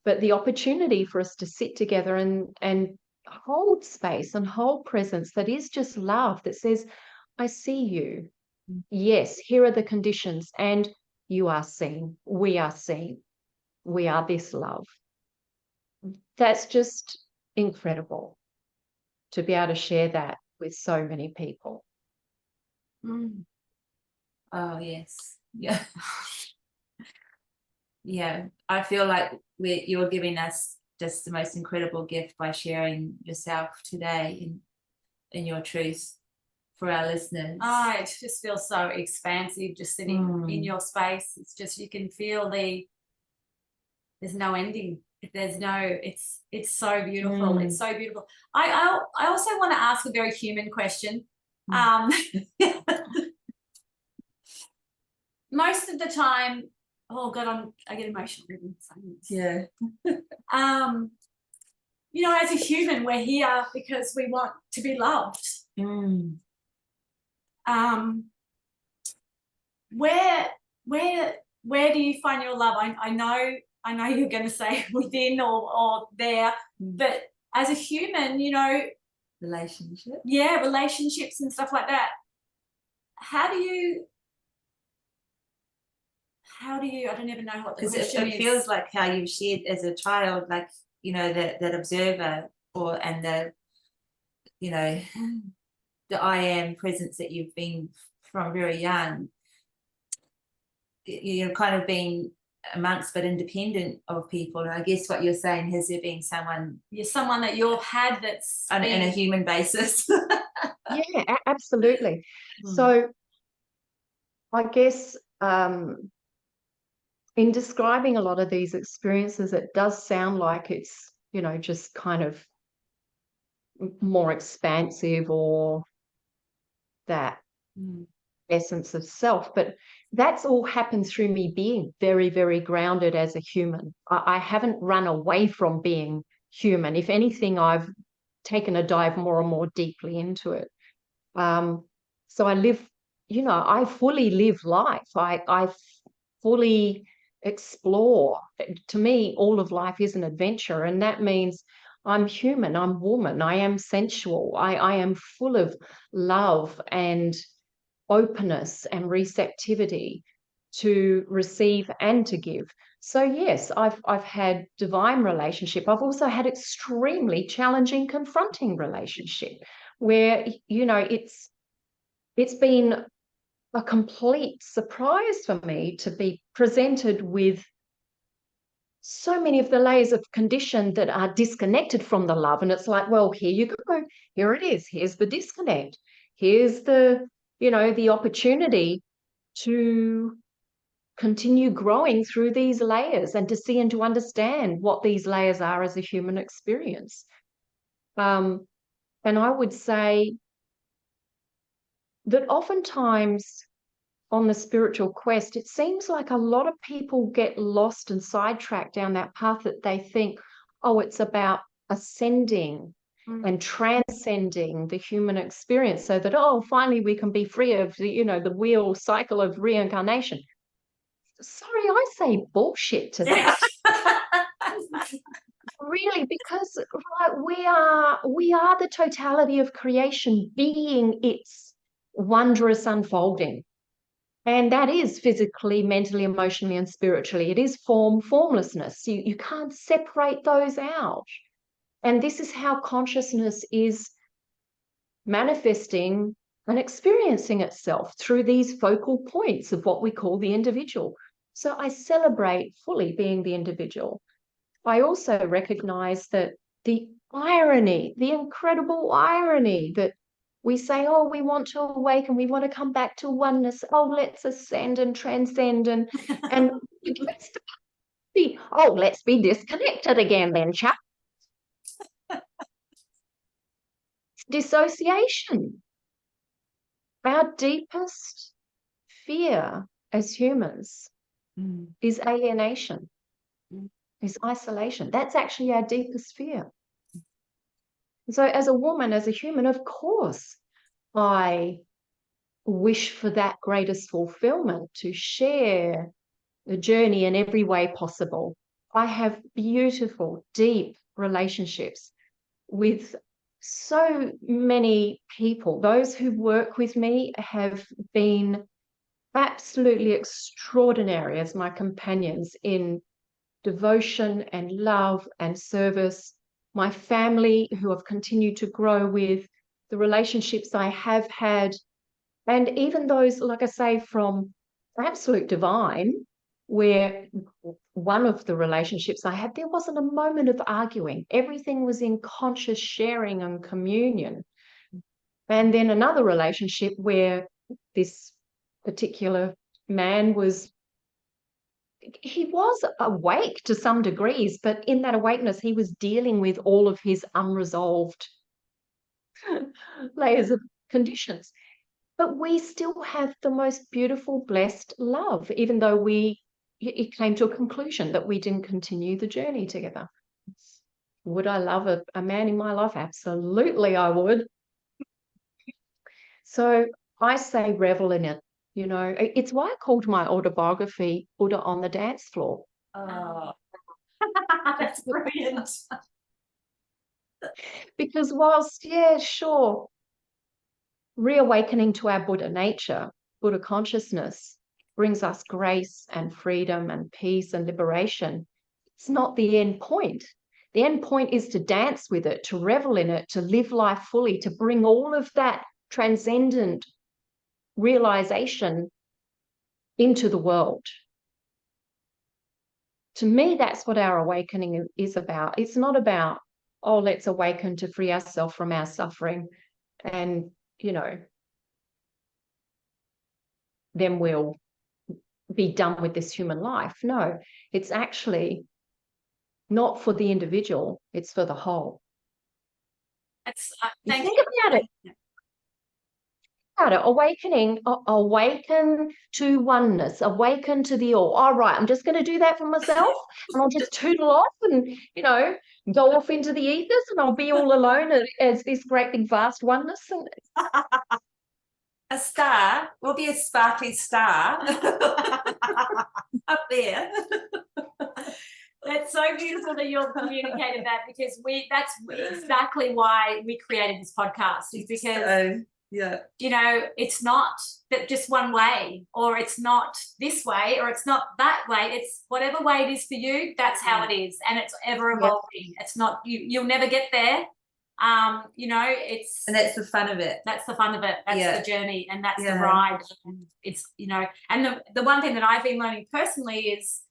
But the opportunity for us to sit together and hold space and hold presence that is just love, that says, I see you. Yes, here are the conditions, and you are seen. We are seen. We are this love. That's just incredible to be able to share that with so many people. Oh, yes. Yeah. Yeah. I feel like you're giving us just the most incredible gift by sharing yourself today in your truth for our listeners. Oh, it just feels so expansive just sitting in your space. It's just, you can feel there's no ending. It's so beautiful. It's so beautiful. I also want to ask a very human question. Most of the time, oh God, I get emotional even saying this. Yeah. As a human, we're here because we want to be loved. Where do you find your love? I know you're going to say within or there, but as a human, relationships. Yeah, relationships and stuff like that. How do you, I don't even know what the question is. It feels like how you shared as a child, like, that observer and the you know, the I am presence that you've been from very young, you're kind of being amongst but independent of people. And I guess what you're saying, has there been someone, someone that you've had that's on a human basis? Yeah, absolutely. Mm. So I guess in describing a lot of these experiences, it does sound like it's, you know, just kind of more expansive, or that essence of self. But that's all happened through me being very, very grounded as a human. I haven't run away from being human. If anything, I've taken a dive more and more deeply into it. So I live, you know, I fully live life. I fully explore. To me, all of life is an adventure, and that means I'm human, I'm woman, I am sensual, I am full of love and openness and receptivity to receive and to give. So yes, I've had divine relationship. I've also had extremely challenging, confronting relationship where, you know, it's been a complete surprise for me to be presented with so many of the layers of condition that are disconnected from the love. And it's like, well, here you go. Here it is. Here's the disconnect. Here's the, you know, the opportunity to continue growing through these layers and to see and to understand what these layers are as a human experience. And I would say that oftentimes on the spiritual quest, it seems like a lot of people get lost and sidetracked down that path, that they think, oh, it's about ascending and transcending the human experience so that, oh, finally we can be free of the, you know, the wheel cycle of reincarnation. Sorry, I say bullshit to that. Really, because we are the totality of creation, being its wondrous unfolding. And that is physically, mentally, emotionally, and spiritually. It is formlessness. You can't separate those out. And this is how consciousness is manifesting and experiencing itself through these focal points of what we call the individual. So I celebrate fully being the individual. I also recognize that the irony, the incredible irony that we say, oh, we want to awaken, we want to come back to oneness. Oh, let's ascend and transcend, and let's be disconnected again then, chap. Dissociation. Our deepest fear as humans is alienation, is isolation. That's actually our deepest fear. So as a woman, as a human, of course, I wish for that greatest fulfillment, to share the journey in every way possible. I have beautiful, deep relationships with so many people. Those who work with me have been absolutely extraordinary as my companions in devotion and love and service. My family, who I've continued to grow with, the relationships I have had, and even those, like I say, from absolute divine, where one of the relationships I had, there wasn't a moment of arguing. Everything was in conscious sharing and communion. And then another relationship where this particular man he was awake to some degrees, but in that awakeness, he was dealing with all of his unresolved layers of conditions. But we still have the most beautiful, blessed love, even though it came to a conclusion that we didn't continue the journey together. Would I love a man in my life? Absolutely, I would. So I say revel in it. You know, it's why I called my autobiography Buddha on the Dance Floor. Oh, that's brilliant. Because whilst, yeah, sure, reawakening to our Buddha nature, Buddha consciousness, brings us grace and freedom and peace and liberation, it's not the end point. The end point is to dance with it, to revel in it, to live life fully, to bring all of that transcendent realization into the world. To me, that's what our awakening is about. It's not about, oh, let's awaken to free ourselves from our suffering and, you know, then we'll be done with this human life. No, it's actually not for the individual, it's for the whole. It's, Think about it. Awakening, awaken to oneness, awaken to the all right, I'm just going to do that for myself, and I'll just tootle off and, you know, go off into the ethers, and I'll be all alone as this great big vast oneness. And a star will be a sparkly star up there. That's so beautiful that you've communicated that, because that's exactly why we created this podcast, is because yeah, you know, it's not that just one way, or it's not this way, or it's not that way. It's whatever way it is for you, that's how it is, and it's ever evolving. Yep. It's not you'll never get there. You know, and that's the fun of it. That's the fun of it. That's the journey, and that's the ride. And it's, you know, and the one thing that I've been learning personally is,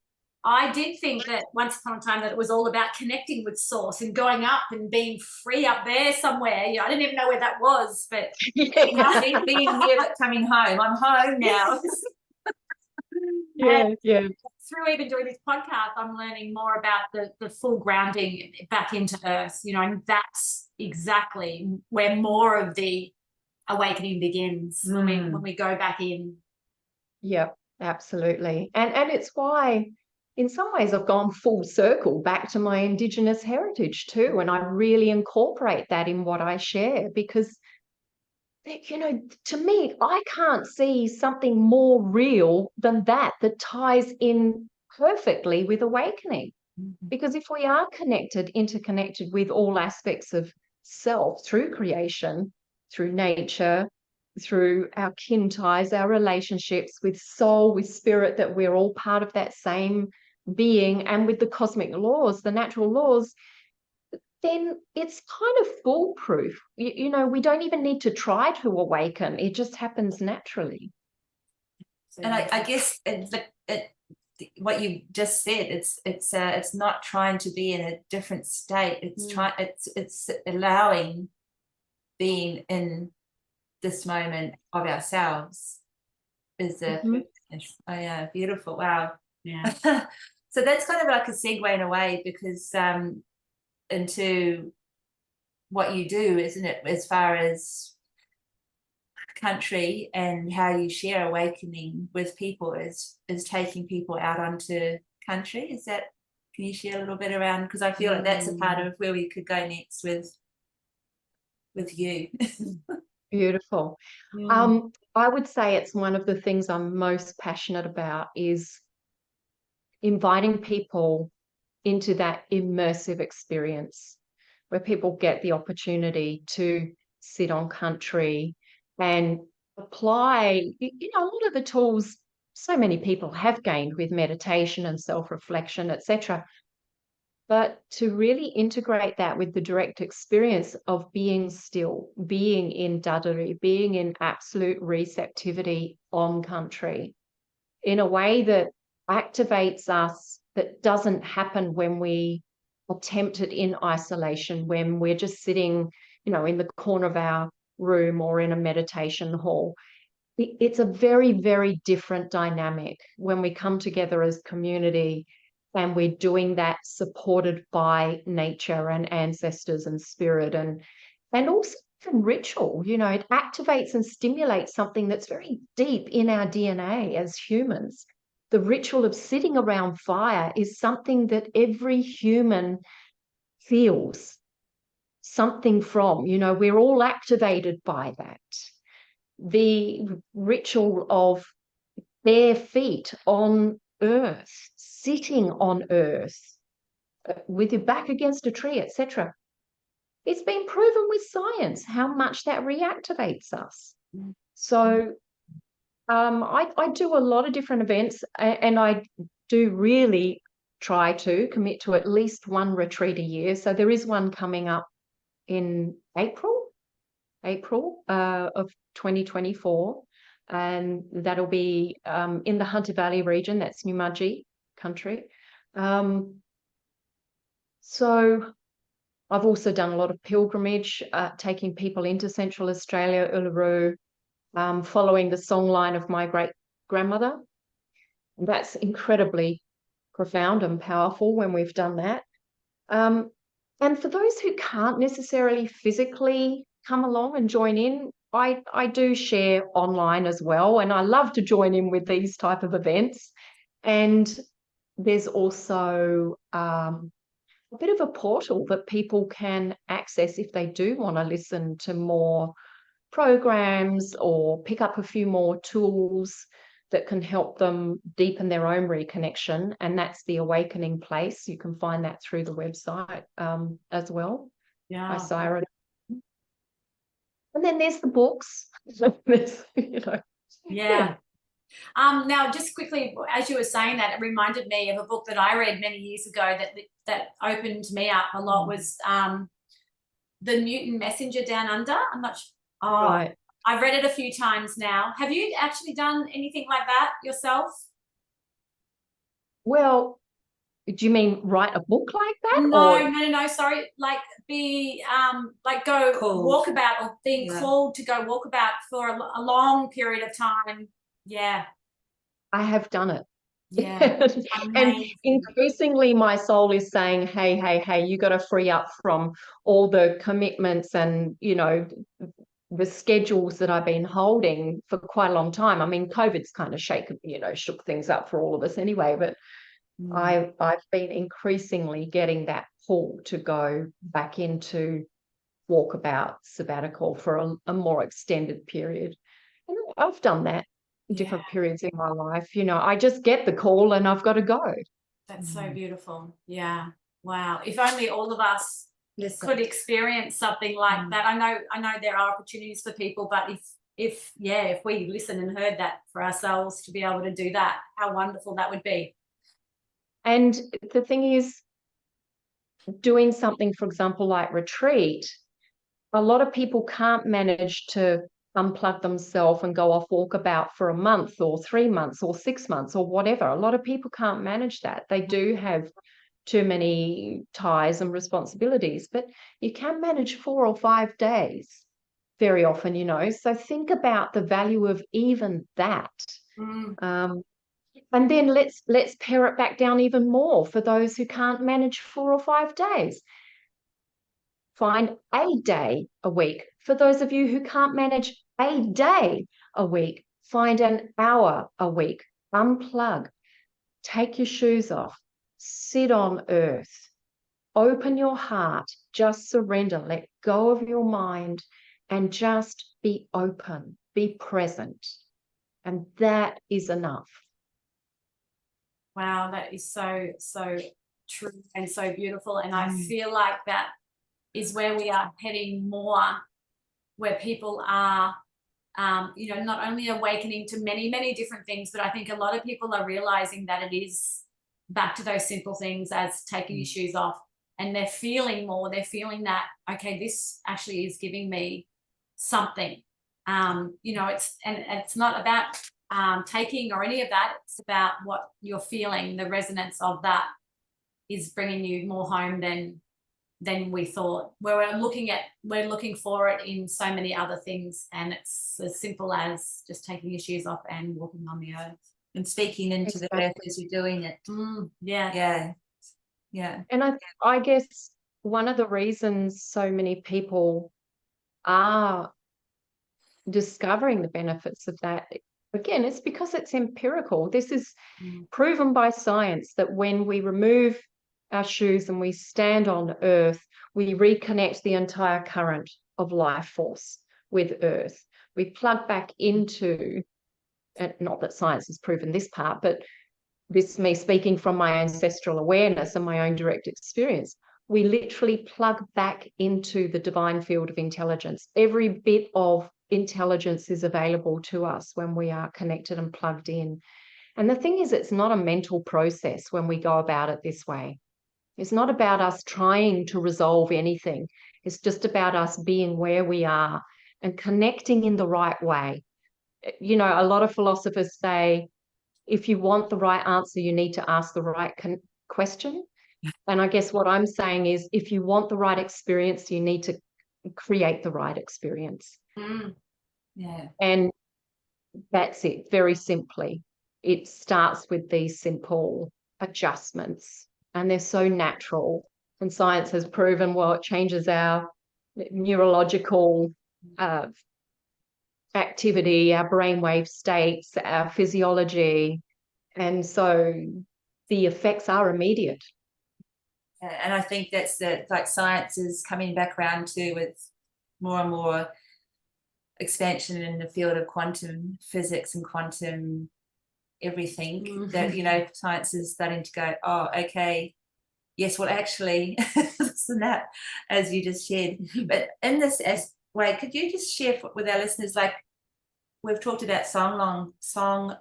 I did think that once upon a time that it was all about connecting with source and going up and being free up there somewhere. You know, I didn't even know where that was, but being here but coming home. I'm home now. yeah. Through even doing this podcast, I'm learning more about the full grounding back into earth, you know, and that's exactly where more of the awakening begins, when we go back in. Yeah, absolutely. And it's why, in some ways, I've gone full circle back to my Indigenous heritage too, and I really incorporate that in what I share, because, you know, to me, I can't see something more real than that ties in perfectly with awakening. Because if we are interconnected with all aspects of self through creation, through nature, through our kin ties, our relationships with soul, with spirit, that we're all part of that same being, and with the cosmic laws, the natural laws, then it's kind of foolproof. You know, we don't even need to try to awaken. It just happens naturally. And I guess what you just said, it's not trying to be in a different state. It's allowing being in this moment of ourselves is oh yeah, beautiful. Wow. Yeah. So that's kind of like a segue in a way, because into what you do, isn't it, as far as country and how you share awakening with people, is taking people out onto country. Is that, can you share a little bit around, because I feel like that's a part of where we could go next with you. Beautiful. I would say it's one of the things I'm most passionate about, is inviting people into that immersive experience where people get the opportunity to sit on country and apply, you know, a lot of the tools so many people have gained with meditation and self-reflection, etc. But to really integrate that with the direct experience of being still, being in dadari, being in absolute receptivity on country, in a way that activates us, that doesn't happen when we attempt it in isolation, when we're just sitting, you know, in the corner of our room or in a meditation hall. It's a very, very different dynamic when we come together as community, and we're doing that supported by nature and ancestors and spirit, and also from ritual. You know, it activates and stimulates something that's very deep in our DNA as humans. The ritual of sitting around fire is something that every human feels something from. You know, we're all activated by that. The ritual of bare feet on earth, sitting on earth with your back against a tree, etc. It's been proven with science how much that reactivates us. So I do a lot of different events, and I do really try to commit to at least one retreat a year. So there is one coming up in April of 2024, and that'll be in the Hunter Valley region. That's New country. So I've also done a lot of pilgrimage, taking people into Central Australia, Uluru, following the songline of my great-grandmother. That's incredibly profound and powerful when we've done that. And for those who can't necessarily physically come along and join in, I do share online as well, and I love to join in with these type of events. And there's also a bit of a portal that people can access if they do want to listen to more programs or pick up a few more tools that can help them deepen their own reconnection, and that's the Awakening Place. You can find that through the website as well. Yeah. Isira. And then there's the books. There's, Yeah. Now, just quickly, as you were saying that, it reminded me of a book that I read many years ago that opened me up a lot. Was The Newton Messenger Down Under. I'm not sure. Oh, Right. I've read it a few times now. Have you actually done anything like that yourself? Well, do you mean write a book like that? No, sorry. Like go Called. walkabout, or being called to go walkabout for a long period of time. Yeah. I have done it. Yeah. And increasingly my soul is saying, hey, you got to free up from all the commitments and, the schedules that I've been holding for quite a long time. I mean, COVID's kind of shook things up for all of us anyway, but I've been increasingly getting that pull to go back into walkabout sabbatical for a more extended period. And I've done that in different periods in my life. I just get the call and I've got to go. That's so beautiful. Yeah. Wow. If only all of us could experience something like that. I know there are opportunities for people, but if we listened and heard that for ourselves to be able to do that, how wonderful that would be. And the thing is, doing something, for example, like retreat, a lot of people can't manage to unplug themselves and go off walkabout for a month or 3 months or 6 months or whatever. A lot of people can't manage that. They do have too many ties and responsibilities, but you can manage 4 or 5 days very often, so think about the value of even that. And then let's pare it back down even more for those who can't manage 4 or 5 days. Find a day a week. For those of you who can't manage a day a week, find an hour a week. Unplug. Take your shoes off. Sit on earth. Open your heart. Just surrender. Let go of your mind and just be open. Be present. And that is enough. Wow, that is so true and so beautiful. And I feel like that is where we are heading more, where people are, not only awakening to many, many different things, but I think a lot of people are realizing that it is back to those simple things as taking your shoes off, and they're feeling more. They're feeling that, okay, this actually is giving me something. It's not about taking or any of that. It's about what you're feeling. The resonance of that is bringing you more home than we thought. We're looking for it in so many other things, and it's as simple as just taking your shoes off and walking on the earth and speaking into the breath as you're doing it. Yeah. And I guess one of the reasons so many people are discovering the benefits of that, again, it's because it's empirical. This is proven by science that when we remove our shoes and we stand on earth, we reconnect the entire current of life force with earth. We plug back into, and not that science has proven this part, but this is me speaking from my ancestral awareness and my own direct experience. We literally plug back into the divine field of intelligence. Every bit of intelligence is available to us when we are connected and plugged in. And the thing is, it's not a mental process when we go about it this way. It's not about us trying to resolve anything. It's just about us being where we are and connecting in the right way. You know, a lot of philosophers say, if you want the right answer, you need to ask the right question. And I guess what I'm saying is, if you want the right experience, you need to create the right experience. Yeah. And that's it, very simply. It starts with these simple adjustments, and they're so natural. And science has proven, well, it changes our neurological activity, our brainwave states, our physiology. And so the effects are immediate. And I think that's like science is coming back around to, with more and more expansion in the field of quantum physics and quantum everything, that, you know, science is starting to go, oh, okay, yes, well, actually, this and that, as you just shared. But in this way, could you just share with our listeners, like, we've talked about song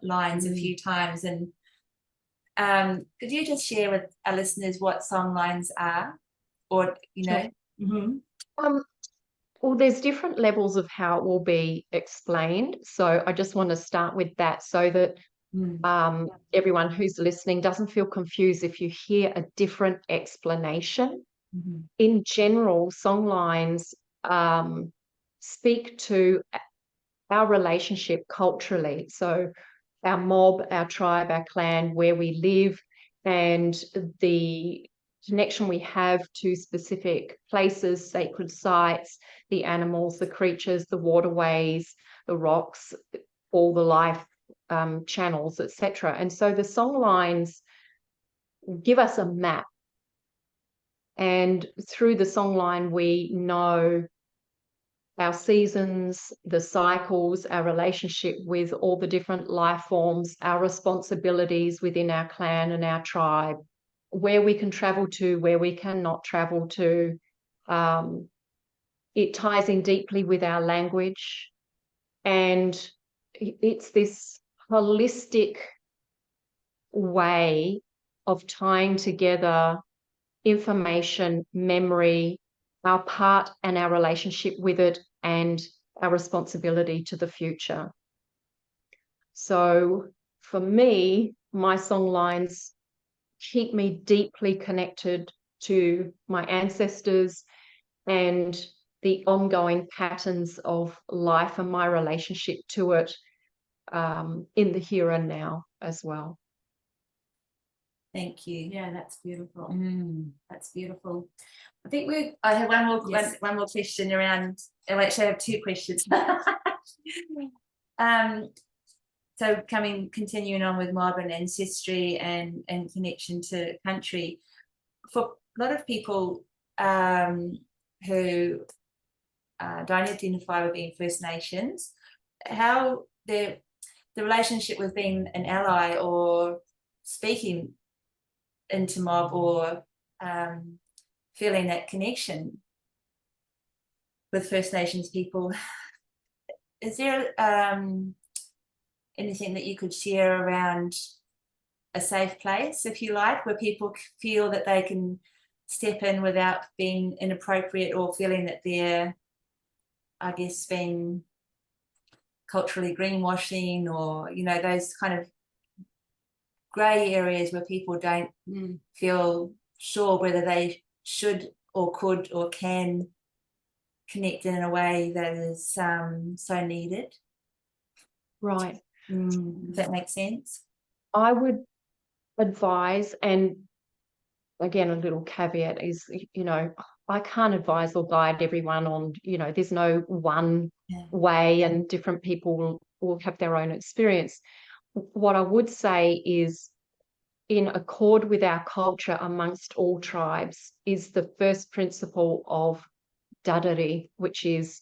lines a few times, and could you just share with our listeners what song lines are, or, you know? Sure. Well, there's different levels of how it will be explained. So I just want to start with that, so that everyone who's listening doesn't feel confused if you hear a different explanation. In general, song lines speak to our relationship culturally. So our mob, our tribe, our clan, where we live, and the connection we have to specific places, sacred sites, the animals, the creatures, the waterways, the rocks, all the life channels, etc. And so the song lines give us a map. And through the song line, we know our seasons, the cycles, our relationship with all the different life forms, our responsibilities within our clan and our tribe, where we can travel to, where we cannot travel to. It ties in deeply with our language. And it's this holistic way of tying together information, memory, our part and our relationship with it, and our responsibility to the future. So for me, my song lines keep me deeply connected to my ancestors and the ongoing patterns of life and my relationship to it in the here and now as well. Thank you. Yeah, that's beautiful. That's beautiful. I think I have one more question around. I actually have two questions. So continuing on with mob and ancestry and connection to country, for a lot of people who don't identify with being First Nations, how the relationship with being an ally or speaking into mob, or feeling that connection with First Nations people, is there anything that you could share around a safe place, if you like, where people feel that they can step in without being inappropriate or feeling that they're, I guess, being culturally greenwashing, or, you know, those kind of grey areas where people don't feel sure whether they should or could or can connect in a way that is so needed? Right. Does that make sense? I would advise, and again, a little caveat is, you know, I can't advise or guide everyone on, you know, there's no one way, and different people will have their own experience. What I would say is, in accord with our culture amongst all tribes, is the first principle of dadari, which is,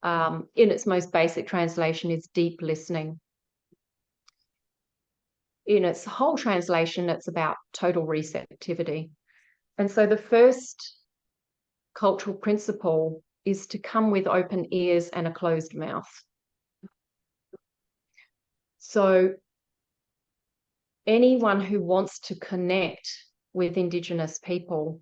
in its most basic translation, is deep listening. In its whole translation, it's about total receptivity. And so the first cultural principle is to come with open ears and a closed mouth. So anyone who wants to connect with Indigenous people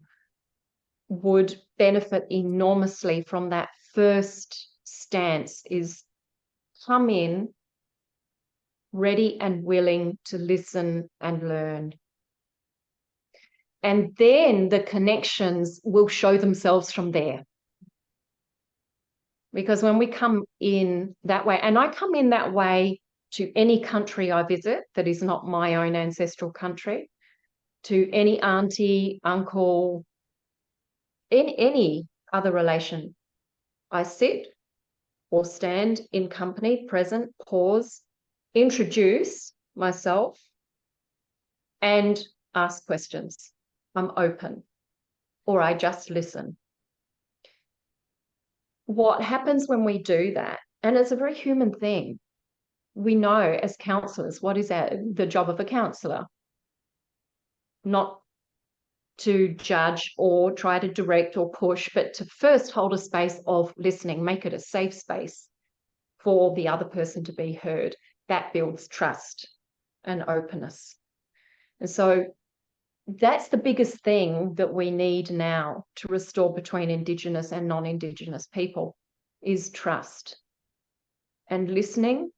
would benefit enormously from that first stance, is come in ready and willing to listen and learn. And then the connections will show themselves from there. Because when we come in that way, and I come in that way to any country I visit that is not my own ancestral country, to any auntie, uncle, in any other relation, I sit or stand in company, present, pause, introduce myself, and ask questions. I'm open, or I just listen. What happens when we do that, and it's a very human thing, we know as counsellors, what is the job of a counsellor? Not to judge or try to direct or push, but to first hold a space of listening, make it a safe space for the other person to be heard. That builds trust and openness. And so that's the biggest thing that we need now to restore between Indigenous and non-Indigenous people, is trust. And listening,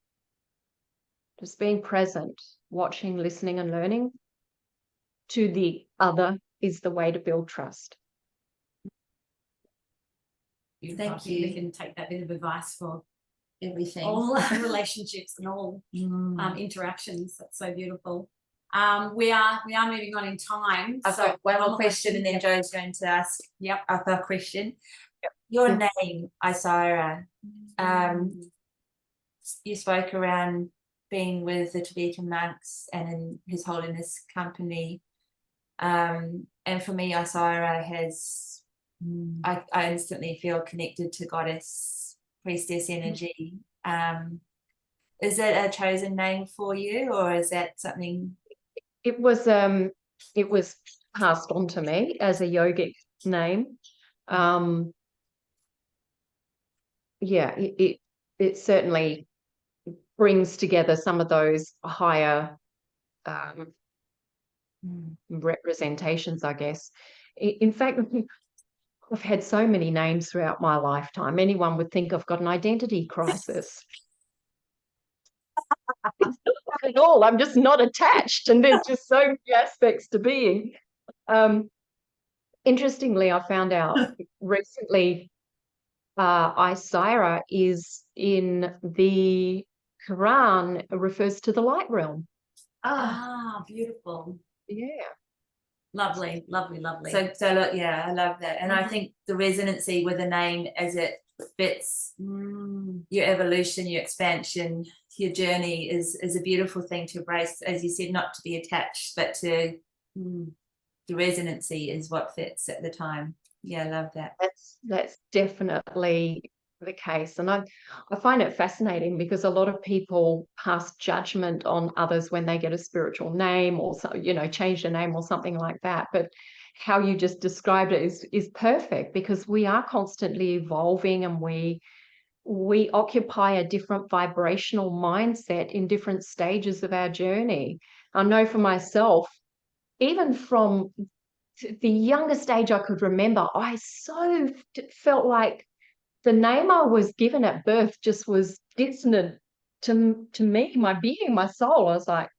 just being present, watching, listening and learning to the other is the way to build trust. Thank you. We can take that bit of advice for Everything. all relationships and all interactions. That's so beautiful. We are moving on in time. I've got one more question, and then Joe's going to ask a question. Yep. Your name, Isira, you spoke around being with the Tibetan monks and in His Holiness company. And for me, Isira has, I instantly feel connected to goddess, priestess energy. Is it a chosen name for you, or is that something? It was passed on to me as a yogic name. It certainly brings together some of those higher representations, I guess. In fact, I've had so many names throughout my lifetime. Anyone would think I've got an identity crisis. It's not at all. I'm just not attached, and there's just so many aspects to being. Interestingly, I found out recently, Isira is in the Quran, refers to the light realm. Beautiful. Yeah. Lovely, lovely, lovely. So yeah, I love that. And I think the resonancy with the name as it fits your evolution, your expansion, your journey is a beautiful thing to embrace. As you said, not to be attached, but to the resonancy is what fits at the time. Yeah, I love that. That's definitely the case. And I find it fascinating because a lot of people pass judgment on others when they get a spiritual name or so, change their name or something like that. But how you just described it is perfect, because we are constantly evolving, and we occupy a different vibrational mindset in different stages of our journey. I know for myself, even from the youngest age I could remember, I so felt like the name I was given at birth just was dissonant to me, my being, my soul. I was like,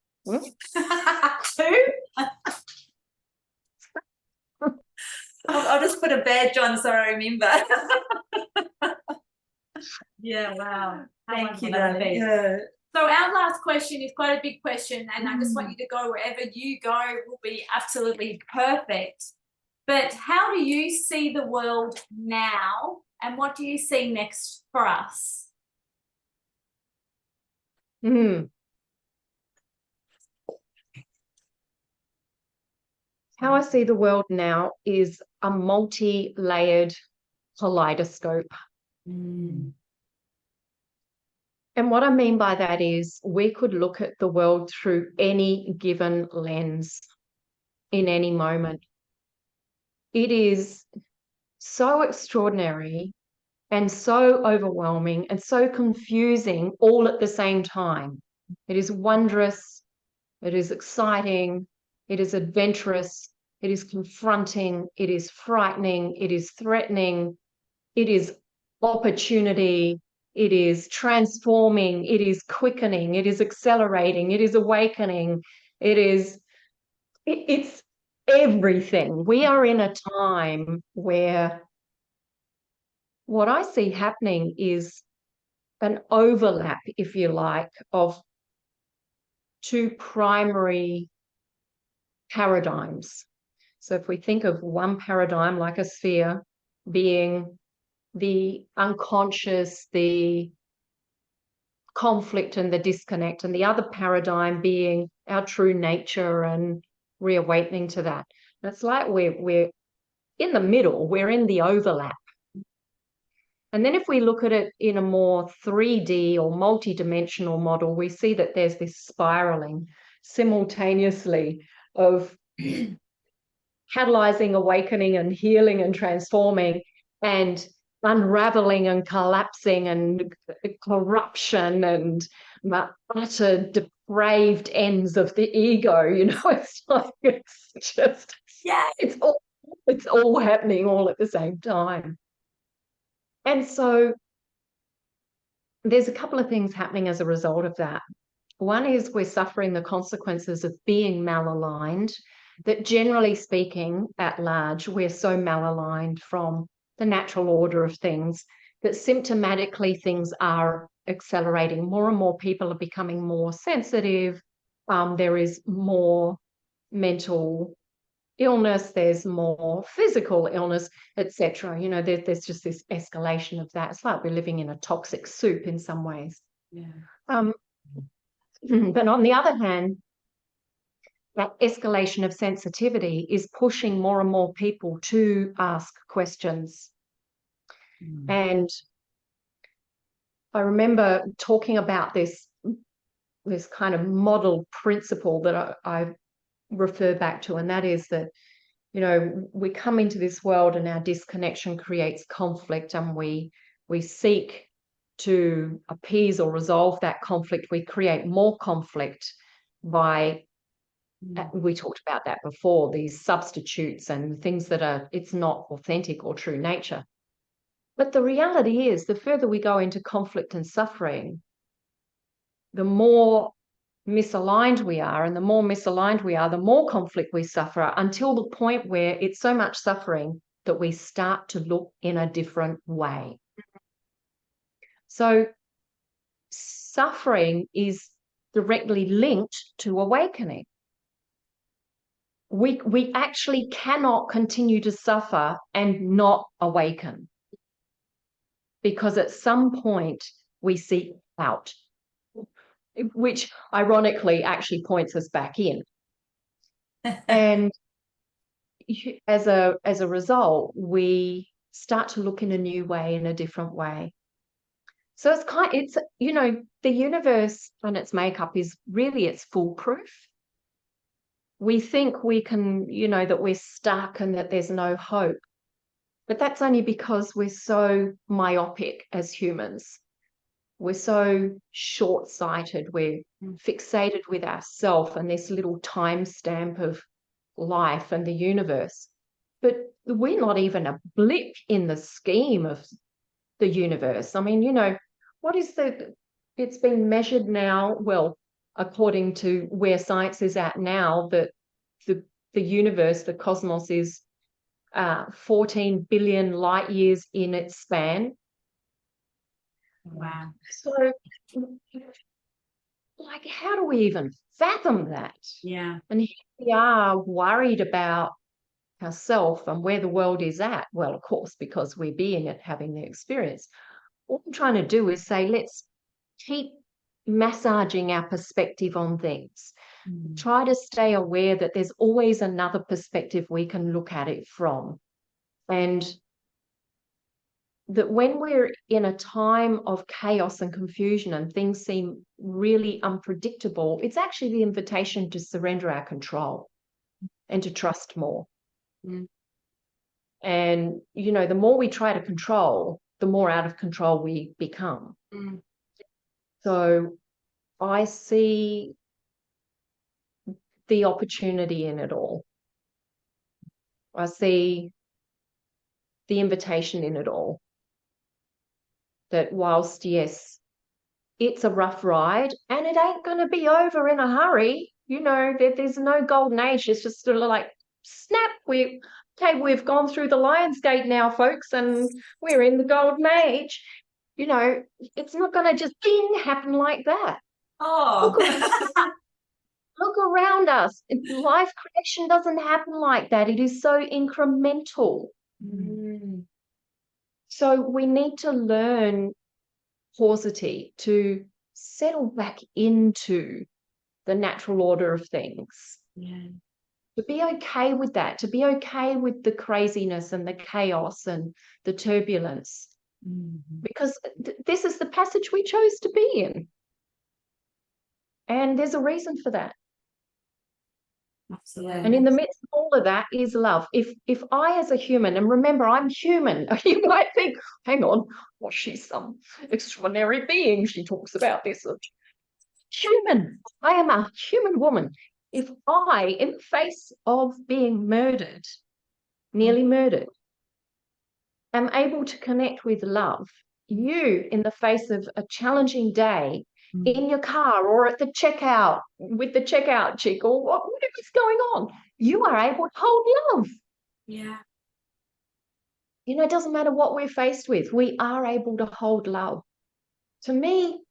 I'll just put a badge on so I remember. Yeah, wow. Thank you, darling. Yeah. So our last question is quite a big question, and I just want you to go wherever you go will be absolutely perfect. But how do you see the world now, and what do you see next for us? How I see the world now is a multi-layered kaleidoscope. And what I mean by that is we could look at the world through any given lens in any moment. It is so extraordinary and so overwhelming and so confusing all at the same time. It is wondrous It is exciting. It is adventurous. It is confronting. It is frightening. It is threatening. It is opportunity. It is transforming. It is quickening. It is accelerating. It is awakening. It's everything. We are in a time where what I see happening is an overlap, if you like, of two primary paradigms. So if we think of one paradigm like a sphere being the unconscious, the conflict and the disconnect, and the other paradigm being our true nature and reawakening to that. And it's like we're in the middle, we're in the overlap. And then if we look at it in a more 3D or multi-dimensional model, we see that there's this spiraling simultaneously of catalyzing, awakening and healing and transforming, and unraveling and collapsing and corruption and utter depraved ends of the ego. You know, it's like it's just, yeah, it's all happening all at the same time. And so there's a couple of things happening as a result of that. One is we're suffering the consequences of being malaligned, that generally speaking, at large, we're so malaligned from the natural order of things that symptomatically things are accelerating. More and more people are becoming more sensitive. There is more mental illness, there's more physical illness, etc. You know, there's just this escalation of that. It's like we're living in a toxic soup in some ways. Yeah. But on the other hand, that escalation of sensitivity is pushing more and more people to ask questions. And I remember talking about this kind of model principle that I refer back to, and that is that, you know, we come into this world and our disconnection creates conflict, and we seek to appease or resolve that conflict. We create more conflict by, we talked about that before, these substitutes and things that are, it's not authentic or true nature. But the reality is, the further we go into conflict and suffering, the more misaligned we are, and the more misaligned we are, the more conflict we suffer, until the point where it's so much suffering that we start to look in a different way. So suffering is directly linked to awakening. We actually cannot continue to suffer and not awaken, because at some point we seek out, which ironically actually points us back in. And as a result, we start to look in a new way, in a different way. So it's you know, the universe and its makeup is really, it's foolproof. We think we can, you know, that we're stuck and that there's no hope. But that's only because we're so myopic as humans. We're so short-sighted. We're fixated with ourselves and this little timestamp of life and the universe. But we're not even a blip in the scheme of the universe. I mean, you know, it's been measured now, well, according to where science is at now, that the universe, the cosmos, is 14 billion light years in its span. Wow. So, like, how do we even fathom that? Yeah. And here we are worried about ourselves and where the world is at. Well, of course, because we're being it, having the experience. What I'm trying to do is say, let's keep massaging our perspective on things. Try to stay aware that there's always another perspective we can look at it from. And that when we're in a time of chaos and confusion and things seem really unpredictable, it's actually the invitation to surrender our control and to trust more. And, you know, the more we try to control, the more out of control we become. So I see the opportunity in it all. I see the invitation in it all. That whilst, yes, it's a rough ride and it ain't going to be over in a hurry, you know, there's no golden age. It's just sort of like, snap, we've gone through the Lion's Gate now, folks, and we're in the golden age. You know, it's not going to just happen like that. Oh, look around us. Life creation doesn't happen like that. It is so incremental. Mm. So we need to learn paucity, to settle back into the natural order of things. Yeah. To be okay with that, to be okay with the craziness and the chaos and the turbulence. Because this is the passage we chose to be in. And there's a reason for that. Absolutely. And in the midst of all of that is love. If I, as a human, and remember, I'm human, you might think, hang on, well, she's some extraordinary being. She talks about this. Human. I am a human woman. If I, in the face of being murdered, nearly murdered, am able to connect with love, you, in the face of a challenging day, in your car or at the checkout with the checkout chick or whatever's going on, you are able to hold love. yeah. You know, it doesn't matter what we're faced with. We are able to hold love. To me,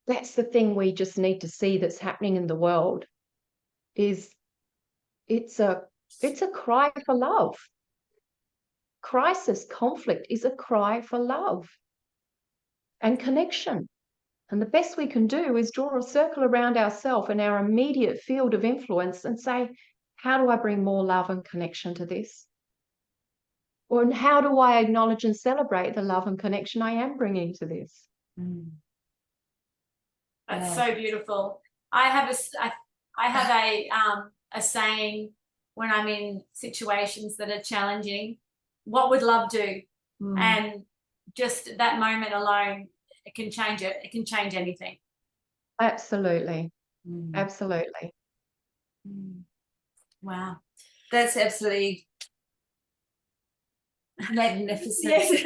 that's the thing we just need to see that's happening in the world. Is it's a cry for love. Crisis, conflict is a cry for love and connection. And the best we can do is draw a circle around ourselves and our immediate field of influence and say, how do I bring more love and connection to this? Or how do I acknowledge and celebrate the love and connection I am bringing to this? That's so beautiful. I have a saying when I'm in situations that are challenging, what would love do? And just that moment alone, it can change it. It can change anything. Absolutely. Absolutely. Wow. That's absolutely magnificent. Yes.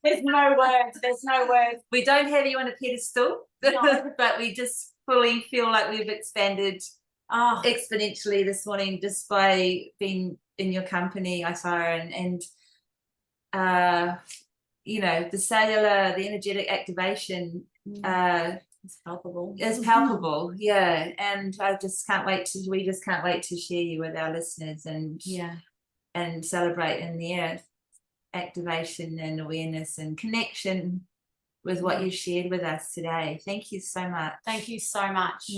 There's no words. There's no words. We don't have you on a pedestal, No. but we just fully feel like we've expanded exponentially this morning just by being in your company, Isira, and you know, the cellular, the energetic activation It's palpable. is palpable. Yeah. And we just can't wait to share you with our listeners and celebrate in their activation and awareness and connection with what you shared with us today. Thank you so much. Thank you so much.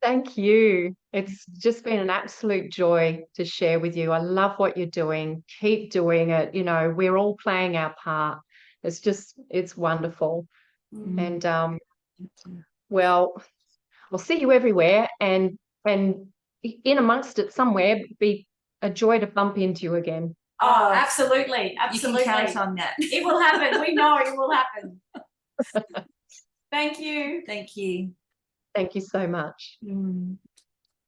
Thank you. It's just been an absolute joy to share with you. I love what you're doing. Keep doing it. You know, we're all playing our part. It's wonderful. And well, I'll see you everywhere, and in amongst it somewhere, be a joy to bump into you again. Oh, absolutely. Absolutely. You can count on that. It will happen. We know it will happen. Thank you. Thank you. Thank you so much.